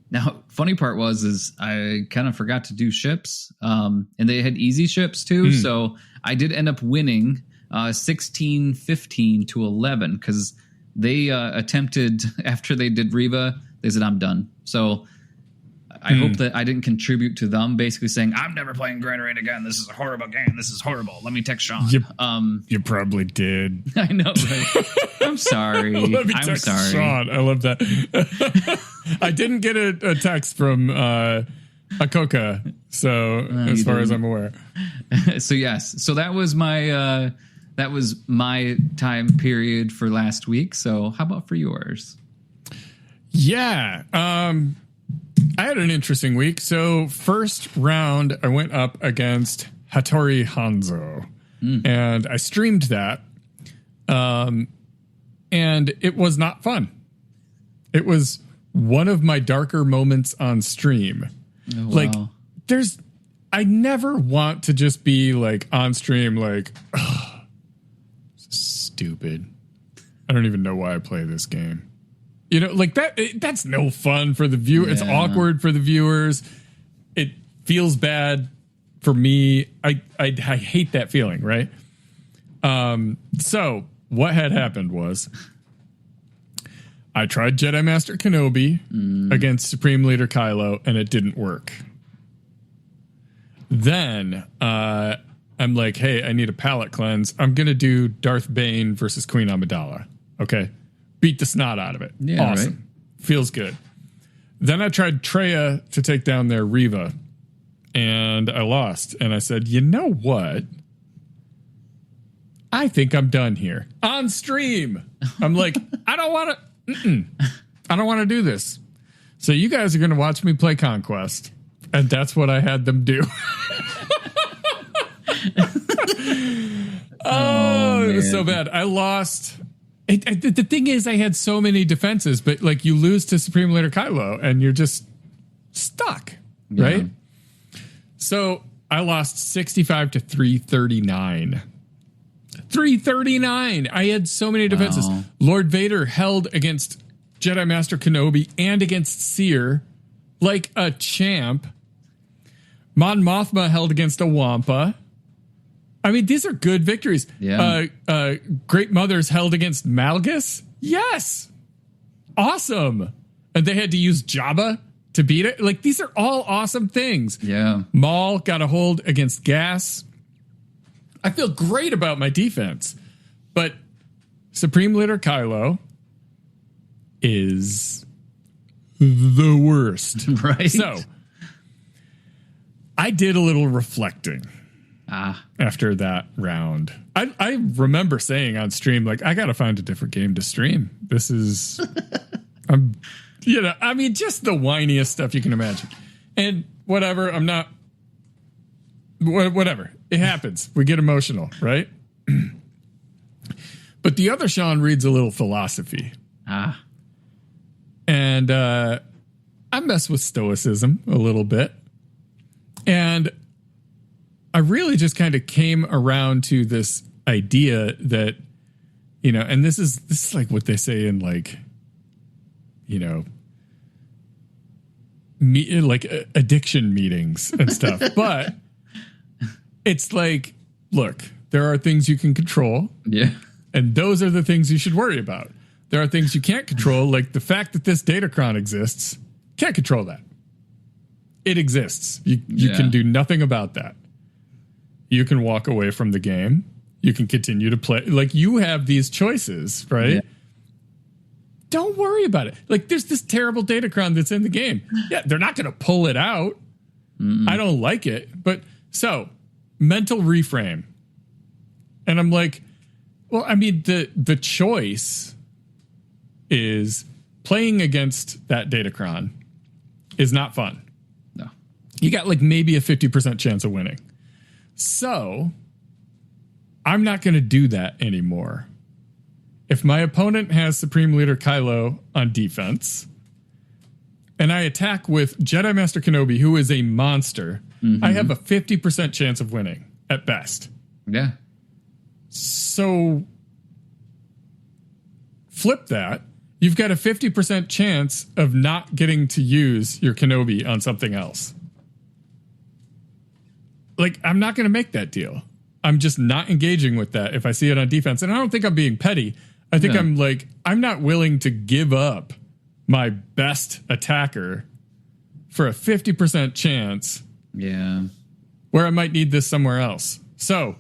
Now, funny part is I kind of forgot to do ships, and they had easy ships too, so I did end up winning 16-15 to 11 because they attempted, after they did Reva, they said, I'm done. So I hope that I didn't contribute to them basically saying, I'm never playing Grand Arena again. This is a horrible game. This is horrible. Let me text Sean. You probably did. I know. Right? I'm sorry. I'm sorry. Sean. I love that. I didn't get a text from Akoka, so as far as I'm aware. So yes. So that was my time period for last week. So how about for yours? Yeah. I had an interesting week. So first round, I went up against Hattori Hanzo, and I streamed that. And it was not fun. It was one of my darker moments on stream. Oh, wow. Like I never want to just be like on stream, like, oh, stupid. I don't even know why I play this game. You know, like that's no fun for the viewer. Yeah. It's awkward for the viewers. It feels bad for me. I hate that feeling, right? So what had happened was I tried Jedi Master Kenobi against Supreme Leader Kylo, and it didn't work. Then I'm like, hey, I need a palate cleanse. I'm going to do Darth Bane versus Queen Amidala. Okay. Beat the snot out of it. Yeah, awesome. Right? Feels good. Then I tried Traya to take down their Reva, and I lost. And I said, you know what? I think I'm done here. On stream. I'm like, I don't want to do this. So you guys are going to watch me play Conquest. And that's what I had them do. It was so bad. I lost. The thing is, I had so many defenses, but like you lose to Supreme Leader Kylo and you're just stuck, right? So I lost 65 to 339. 339. I had so many defenses. Wow. Lord Vader held against Jedi Master Kenobi and against Seer like a champ. Mon Mothma held against a Wampa. I mean, these are good victories. Yeah. Great Mothers held against Malgus. Yes. Awesome. And they had to use Jabba to beat it. Like, these are all awesome things. Yeah. Maul got a hold against Gas. I feel great about my defense. But Supreme Leader Kylo is the worst. Right. So I did a little reflecting. After that round, I remember saying on stream, like, I got to find a different game to stream. This is, I mean, just the whiniest stuff you can imagine. And whatever, whatever. It happens. We get emotional, right? But the other Sean reads a little philosophy. And I mess with Stoicism a little bit. And I really just kind of came around to this idea that, and this is like what they say in like, like addiction meetings and stuff. But it's like, look, there are things you can control. Yeah. And those are the things you should worry about. There are things you can't control, like the fact that this datacron exists. Can't control that. It exists. You can do nothing about that. You can walk away from the game. You can continue to play. Like, you have these choices, right? Yeah. Don't worry about it. Like, there's this terrible datacron that's in the game. Yeah, they're not going to pull it out. I don't like it. But so, mental reframe. And I'm like, well, I mean, the choice is playing against that datacron is not fun. No. You got like maybe a 50% chance of winning. So I'm not going to do that anymore. If my opponent has Supreme Leader Kylo on defense and I attack with Jedi Master Kenobi, who is a monster, I have a 50% chance of winning at best. Yeah. So flip that. You've got a 50% chance of not getting to use your Kenobi on something else. Like, I'm not going to make that deal. I'm just not engaging with that if I see it on defense. And I don't think I'm being petty. I think I'm like, I'm not willing to give up my best attacker for a 50% chance. Yeah. Where I might need this somewhere else. So,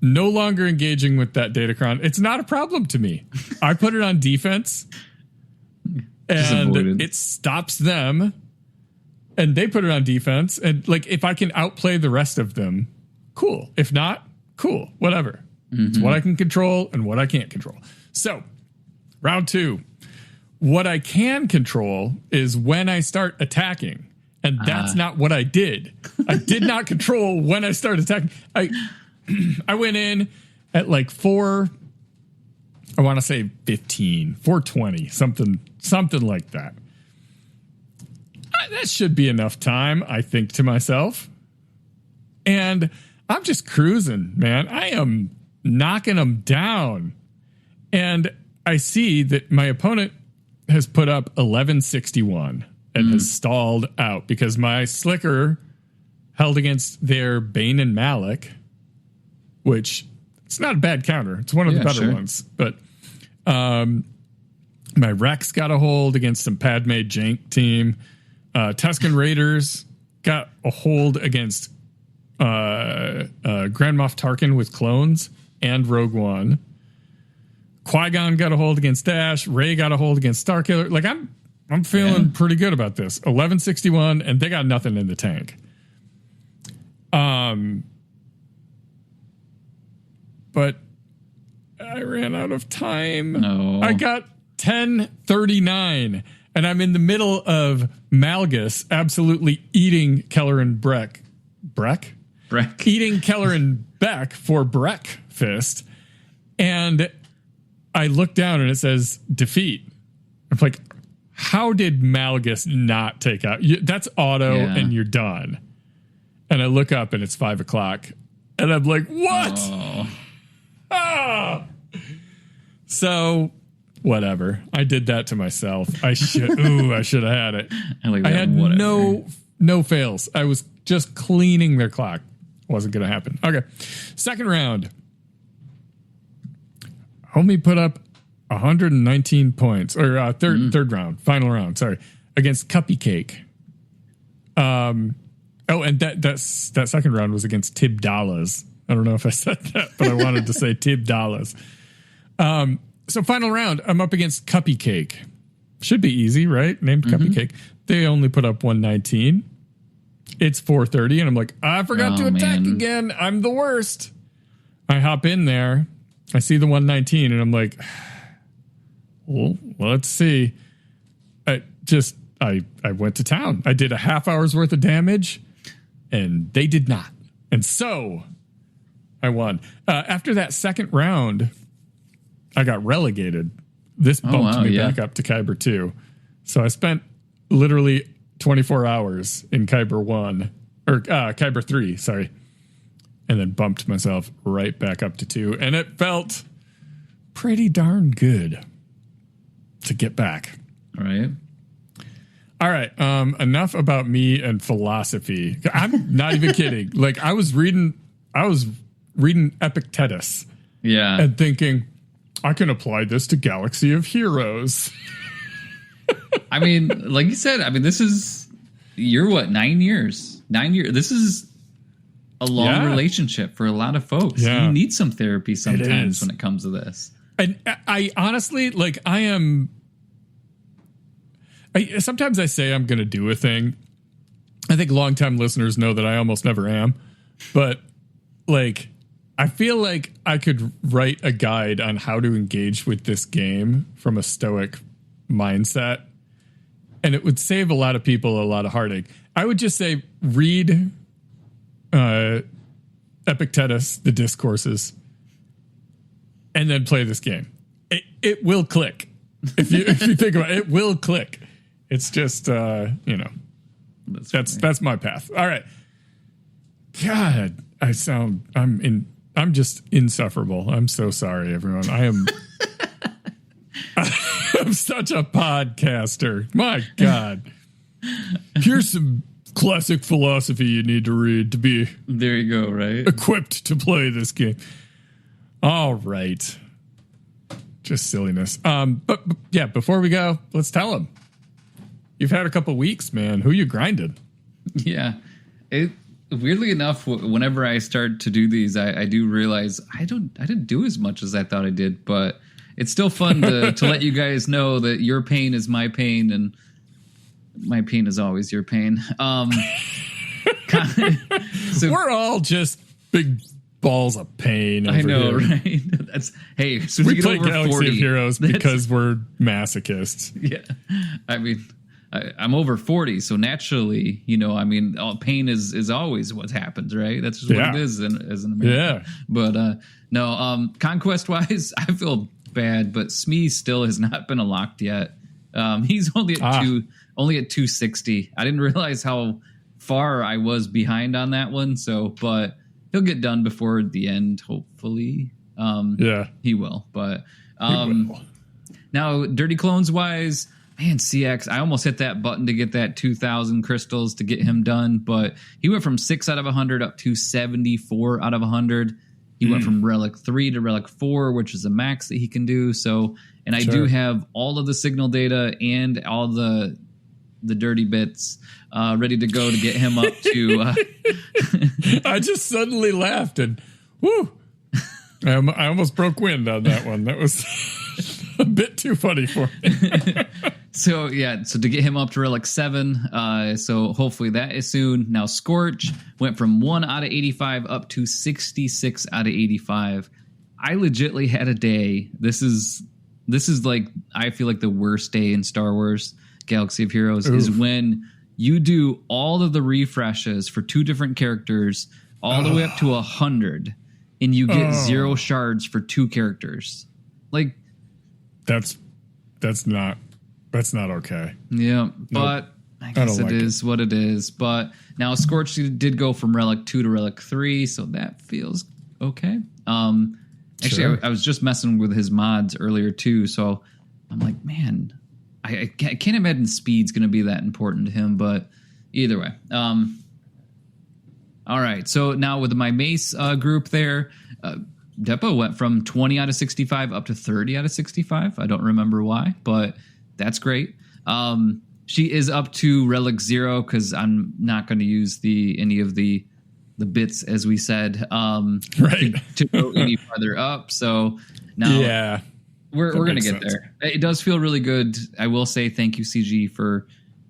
no longer engaging with that datacron. It's not a problem to me. I put it on defense and it stops them. And they put it on defense. And like, if I can outplay the rest of them, cool. If not, cool. Whatever. It's what I can control and what I can't control. So, round 2. What I can control is when I start attacking. And that's not what I did. I did not control when I started attacking. I went in at like 4, I want to say 15, 420, something like that. That should be enough time, I think to myself. And I'm just cruising, man. I am knocking them down. And I see that my opponent has put up 1161 and has stalled out because my Slicker held against their Bane and Malik, which it's not a bad counter. It's one of the better ones. But my Rex got a hold against some Padme Jank team. Tusken Raiders got a hold against Grand Moff Tarkin with clones and Rogue One. Qui-Gon got a hold against Dash. Rey got a hold against Starkiller. Like, I'm feeling pretty good about this. 1161, and they got nothing in the tank. But I ran out of time. No. I got 1039, and I'm in the middle of Malgus absolutely eating Keller and Breck. Eating Keller and Beck for breakfast. And I look down and it says defeat. I'm like, how did Malgus not take out? That's auto and you're done. And I look up and it's 5 o'clock. And I'm like, what? Oh. Ah! So, whatever. I did that to myself. I should have had it. I had no fails. I was just cleaning their clock. Wasn't going to happen. Okay. Second round. Homie put up 119 points. Or third round. Final round. Sorry. Against Cuppy Cake. And that second round was against Tib Dallas. I don't know if I said that, but I wanted to say Tib Dallas. So final round, I'm up against Cuppy Cake. Should be easy, right? Named Cuppy Cake. They only put up 119. It's 4:30, and I'm like, I forgot to attack again. I'm the worst. I hop in there. I see the 119, and I'm like, well, let's see. I went to town. I did a half hour's worth of damage, and they did not. And so I won. After that second round, I got relegated. This bumped me back up to Kyber 2. So I spent literally 24 hours in Kyber 1, or Kyber 3, sorry. And then bumped myself right back up to 2. And it felt pretty darn good to get back. All right. Enough about me and philosophy. I'm not even kidding. Like, I was reading Epictetus. Yeah. And thinking, I can apply this to Galaxy of Heroes. I mean, like you said, you're what, 9 years? 9 years. This is a long relationship for a lot of folks. Yeah. You need some therapy sometimes when it comes to this. And I honestly, like, sometimes I say I'm going to do a thing. I think longtime listeners know that I almost never am. But, like, I feel like I could write a guide on how to engage with this game from a Stoic mindset, and it would save a lot of people a lot of heartache. I would just say read Epictetus, the Discourses, and then play this game. It will click. If you think about it, it will click. It's just that's my path. All right. God, I'm just insufferable. I'm so sorry, everyone. I'm such a podcaster. My God. Here's some classic philosophy you need to read to be there you go, right? Equipped to play this game. All right. Just silliness. But yeah, before we go, let's tell them. You've had a couple weeks, man. Who you grinded? Yeah. Weirdly enough, whenever I start to do these, I do realize I didn't do as much as I thought I did, but it's still fun to let you guys know that your pain is my pain and my pain is always your pain. So we're all just big balls of pain. I know, here. right? So we play Galaxy of Heroes because we're masochists. Yeah, I mean, I'm over 40, so naturally, pain is always what happens, right? That's just what it is as an American. Yeah. But no, conquest wise, I feel bad, but Smee still has not been unlocked yet. He's only at 260. I didn't realize how far I was behind on that one. But he'll get done before the end, hopefully. He will. But now, Dirty Clones wise, man, CX, I almost hit that button to get that 2,000 crystals to get him done. But he went from 6 out of 100 up to 74 out of 100. He went from Relic 3 to Relic 4, which is a max that he can do. And I do have all of the signal data and all the dirty bits ready to go to get him up to... I just suddenly laughed and whoo! I almost broke wind on that one. That was a bit too funny for me. So to get him up to Relic 7, so hopefully that is soon. Now Scorch went from 1 out of 85 up to 66 out of 85. I legitly had a day. This is like, I feel like the worst day in Star Wars Galaxy of Heroes is when you do all of the refreshes for 2 different characters all the way up to 100 and you get 0 shards for 2 characters. Like that's not okay. Yeah, but I guess it is what it is. But now Scorch did go from Relic 2 to Relic 3, so that feels okay. Actually, I was just messing with his mods earlier too, so I'm like, man, I can't imagine speed's going to be that important to him, but either way. All right, so now with my Mace group there, Depot went from 20 out of 65 up to 30 out of 65. I don't remember why, but that's great. She is up to Relic 0 because I'm not going to use any of the bits, as we said, to go any farther up. So now we're going to get there. It does feel really good. I will say thank you, CG, for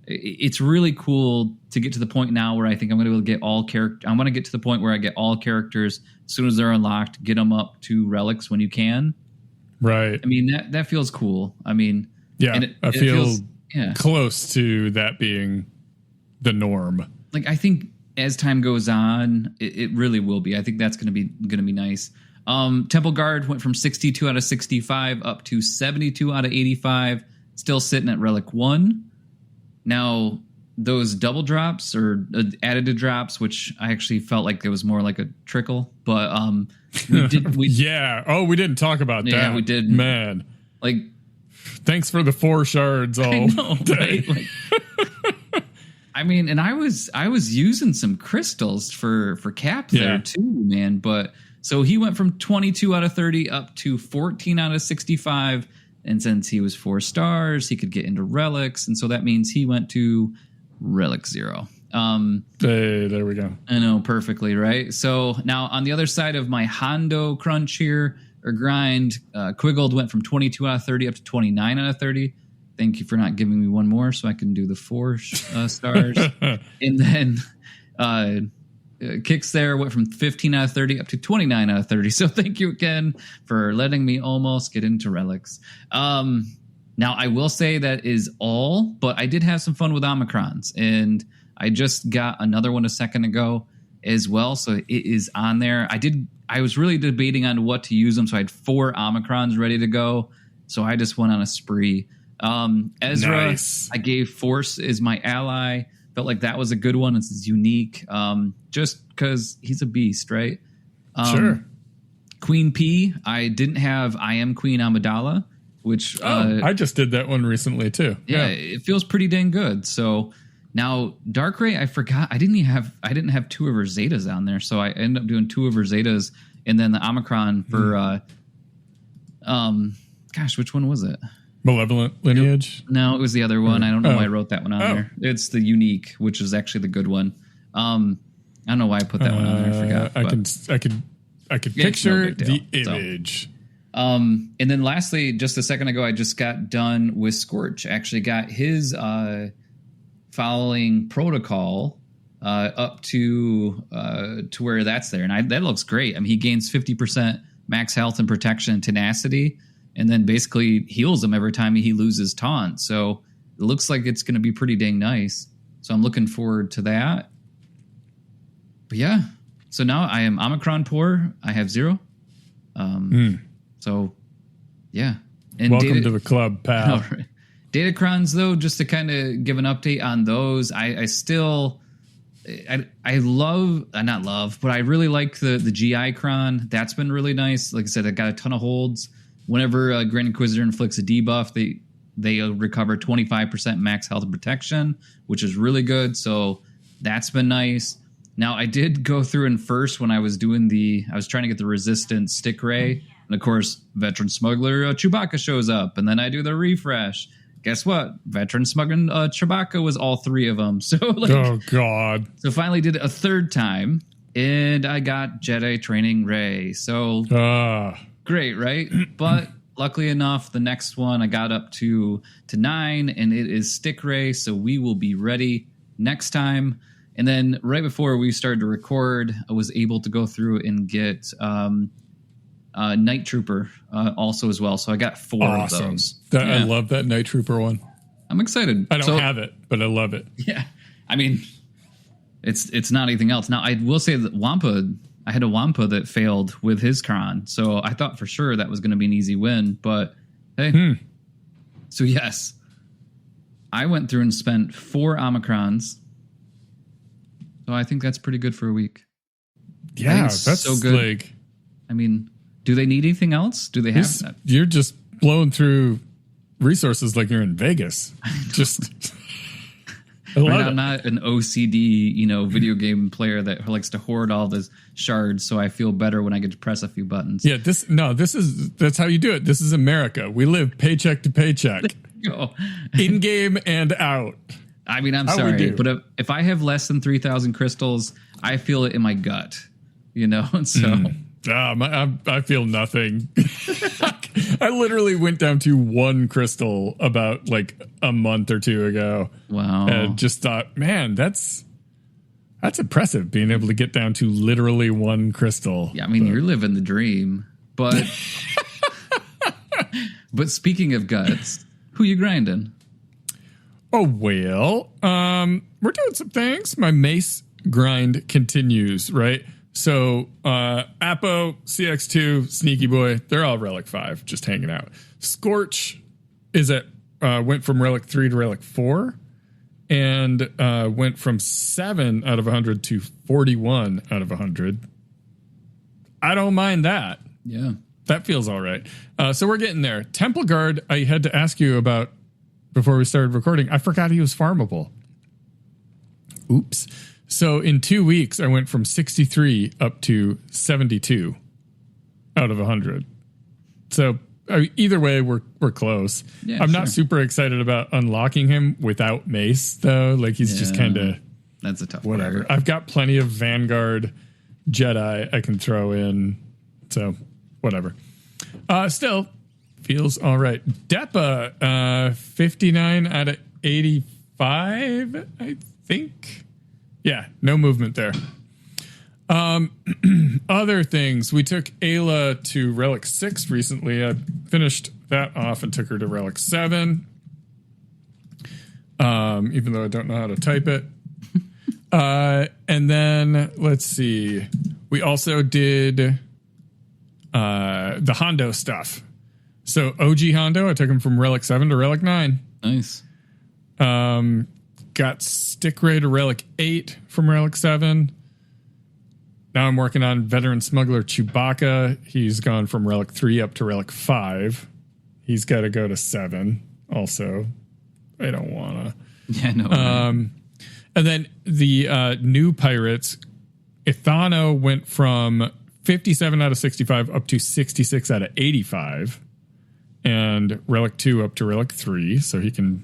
it's really cool to get to the point now where I think I'm going to be able to get all characters. I want to get to the point where I get all characters as soon as they're unlocked, get them up to relics when you can. Right. I mean, that feels cool. I mean, and I feel close to that being the norm. Like, I think as time goes on, it really will be. I think that's going to be nice. Temple Guard went from 62 out of 65 up to 72 out of 85, still sitting at Relic 1. Now, those double drops or additive drops, which I actually felt like it was more like a trickle, but we didn't talk about that. Yeah, we did. Man, like, thanks for the 4 shards all day. Right? Like, I mean, and I was using some crystals for Cap there too, man. But so he went from 22 out of 30 up to 14 out of 65. And since he was 4 stars, he could get into relics. And so that means he went to Relic 0. Hey, there we go. I know, perfectly, right? So now on the other side of my Hondo crunch here, or grind, Quiggled went from 22 out of 30 up to 29 out of 30. Thank you for not giving me one more so I can do the 4 stars. And then kicks there, went from 15 out of 30 up to 29 out of 30. So thank you again for letting me almost get into relics. Now, I will say that is all, but I did have some fun with Omicrons, and I just got another one a second ago as well. So it is on there. I was really debating on what to use them. So I had 4 Omicrons ready to go. So I just went on a spree. Ezra, nice. I gave Force as my ally. Felt like that was a good one. It's unique. Just because he's a beast, right? Sure. Queen P, I didn't have I Am Queen Amidala, which I just did that one recently too. Yeah, it feels pretty dang good. So now Dark Rey, I forgot I didn't have 2 of her Zetas on there, so I ended up doing 2 of her Zetas, and then the Omicron for which one was it? Malevolent Lineage? No, it was the other one. I don't know why I wrote that one on there. It's the Unique, which is actually the good one. I don't know why I put that one on there. I forgot. I could picture the image. And then lastly, just a second ago, I just got done with Scorch. I actually got his following protocol up to where that's there. And that looks great. I mean, he gains 50% max health and protection and tenacity, and then basically heals him every time he loses taunt. So it looks like it's going to be pretty dang nice. So I'm looking forward to that. But yeah, so now I am Omicron poor. I have 0. So yeah. And welcome to the club, pal. Right. Datacrons, though, just to kind of give an update on those, I still not love, but I really like the GI Cron. That's been really nice. Like I said, I got a ton of holds. Whenever Grand Inquisitor inflicts a debuff, they recover 25% max health and protection, which is really good. So that's been nice. Now, I did go through and first when I was doing I was trying to get the resistant stick ray. And of course, veteran smuggler Chewbacca shows up, and then I do the refresh. Guess what? Veteran smuggler Chewbacca was all 3 of them. So oh god! So finally did it a third time, and I got Jedi Training Rey. So great, right? But luckily enough, the next one I got up to 9, and it is stick Rey. So we will be ready next time. And then right before we started to record, I was able to go through and get Night Trooper also as well. So I got 4 of those. I love that Night Trooper one. I'm excited. I don't have it, but I love it. Yeah. I mean, it's not anything else. Now, I will say that I had a Wampa that failed with his Kron. So I thought for sure that was going to be an easy win. But hey. So yes, I went through and spent 4 Omicrons. So I think that's pretty good for a week. Yeah, that's so good. I mean, do they need anything else? Do they have that? You're just blowing through resources like you're in Vegas. Just, I'm not an OCD, video game player that likes to hoard all the shards, so I feel better when I get to press a few buttons. Yeah, that's how you do it. This is America. We live paycheck to paycheck, in game and out. I mean, I'm sorry, but if I have less than 3,000 crystals, I feel it in my gut, So I feel nothing. I literally went down to 1 crystal about like a month or 2 ago. Wow! And just thought, man, that's impressive. Being able to get down to literally 1 crystal. Yeah, I mean, you're living the dream. But but speaking of guts, who you grinding? Oh, well, we're doing some things. My mace grind continues, right? So, Apo, CX2, Sneaky Boy, they're all Relic 5, just hanging out. Scorch is went from Relic 3 to Relic 4, and went from 7 out of 100 to 41 out of 100. I don't mind that. Yeah. That feels all right. So we're getting there. Temple Guard, I had to ask you about before we started recording. I forgot he was farmable. Oops. So in 2 weeks, I went from 63 up to 72 out of 100. So either way, we're close. Yeah, I'm not super excited about unlocking him without Mace, though. Like, he's just kind of... That's a tough whatever. part. I've got plenty of Vanguard Jedi I can throw in. So, whatever. Still... feels all right. Depa, 59 out of 85, I think. Yeah, no movement there. Other things. We took Ayla to Relic 6 recently. I finished that off and took her to Relic 7. Even though I don't know how to type it. And then, let's see. We also did the Hondo stuff. So OG Hondo, I took him from Relic 7 to Relic 9. Nice. Got Stick Ray to Relic 8 from Relic 7. Now I'm working on Veteran Smuggler Chewbacca. He's gone from Relic 3 up to Relic 5. He's got to go to 7 also. I don't want to. Yeah, no. And then the new pirates, Ithano went from 57 out of 65 up to 66 out of 85. And Relic 2 up to Relic 3, so he can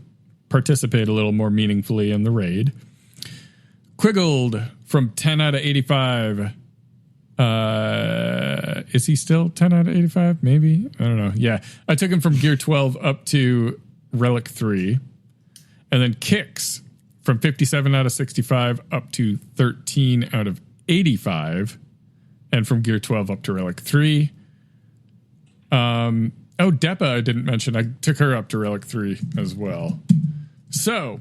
participate a little more meaningfully in the raid. Quiggled from 10 out of 85. Is he still 10 out of 85? Maybe? I don't know. Yeah. I took him from Gear 12 up to Relic 3. And then Kix from 57 out of 65 up to 13 out of 85. And from Gear 12 up to Relic 3. Depa I didn't mention. I took her up to Relic 3 as well. So,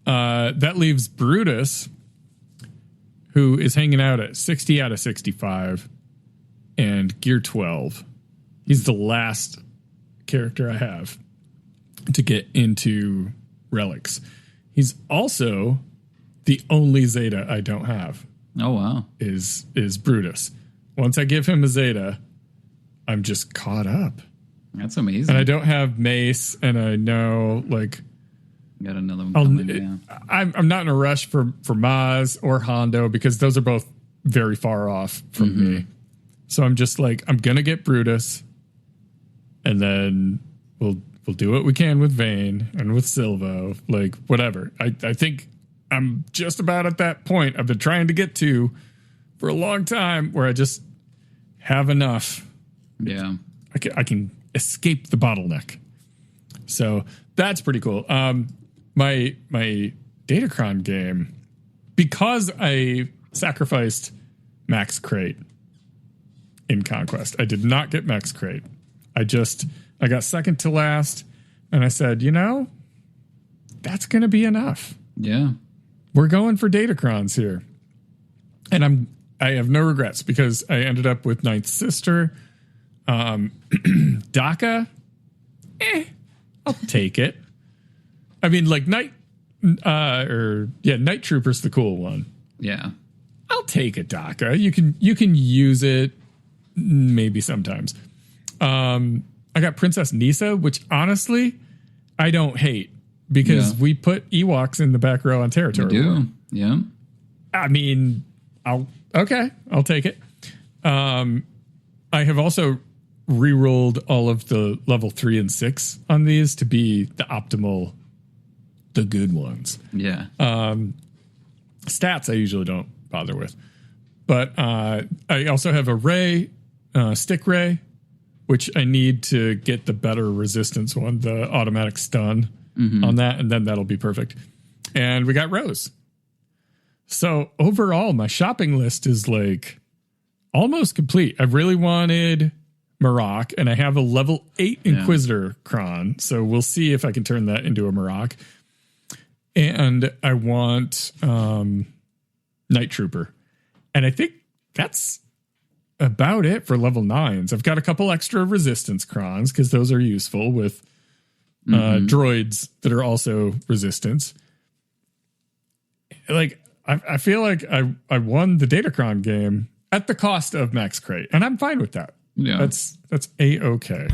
that leaves Brutus, who is hanging out at 60 out of 65 and Gear 12. He's the last character I have to get into Relics. He's also the only Zeta I don't have. Oh, wow. Is Brutus. Once I give him a Zeta, I'm just caught up. That's amazing. And I don't have Mace, and I know, like... Got another one coming, yeah. I'm not in a rush for Maz or Hondo, because those are both very far off from me. So I'm just like, I'm going to get Brutus, and then we'll do what we can with Vayne and with Silvo, like, whatever. I think I'm just about at that point I've been trying to get to for a long time, where I just have enough. Yeah. I can escape the bottleneck. So that's pretty cool. My datacron game, because I sacrificed Max Crate in Conquest. I did not get Max Crate. I got second to last, and I said, that's going to be enough. Yeah. We're going for datacrons here. And I have no regrets, because I ended up with Ninth Sister. DACA, I'll take it. I mean, like Night Trooper's the cool one. Yeah, I'll take a DACA. You can use it maybe sometimes. I got Princess Nisa, which honestly I don't hate, because we put Ewoks in the back row on territory. We do, yeah. I mean, I'll take it. I have also re-rolled all of the level 3 and 6 on these to be the optimal, the good ones. Yeah. Stats I usually don't bother with. But I also have a Ray, Stick Ray, which I need to get the better resistance one, the automatic stun on that, and then that'll be perfect. And we got Rose. So overall, my shopping list is like almost complete. I really wanted Marok, and I have a level 8 Inquisitor Kron, so we'll see if I can turn that into a Marok. And I want Night Trooper. And I think that's about it for level 9s. I've got a couple extra resistance Krons, because those are useful with droids that are also resistance. Like, I feel like I won the Datacron game at the cost of Max Crate, and I'm fine with that. Yeah, that's A-okay.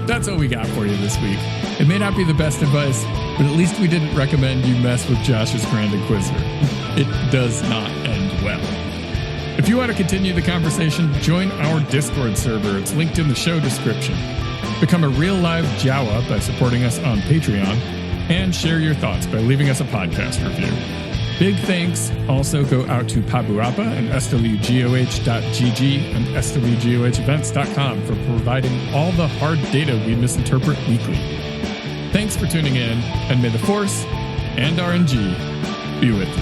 That's all we got for you this week. It may not be the best advice, but at least we didn't recommend you mess with Josh's Grand Inquisitor. It does not end well. If you want to continue the conversation, join our Discord server. It's linked in the show description. Become a real live Jawa by supporting us on Patreon, and share your thoughts by leaving us a podcast review. Big thanks also go out to Pabuapa and SWGoH.gg and SWGoHevents.com for providing all the hard data we misinterpret weekly. Thanks for tuning in, and may the Force and RNG be with you.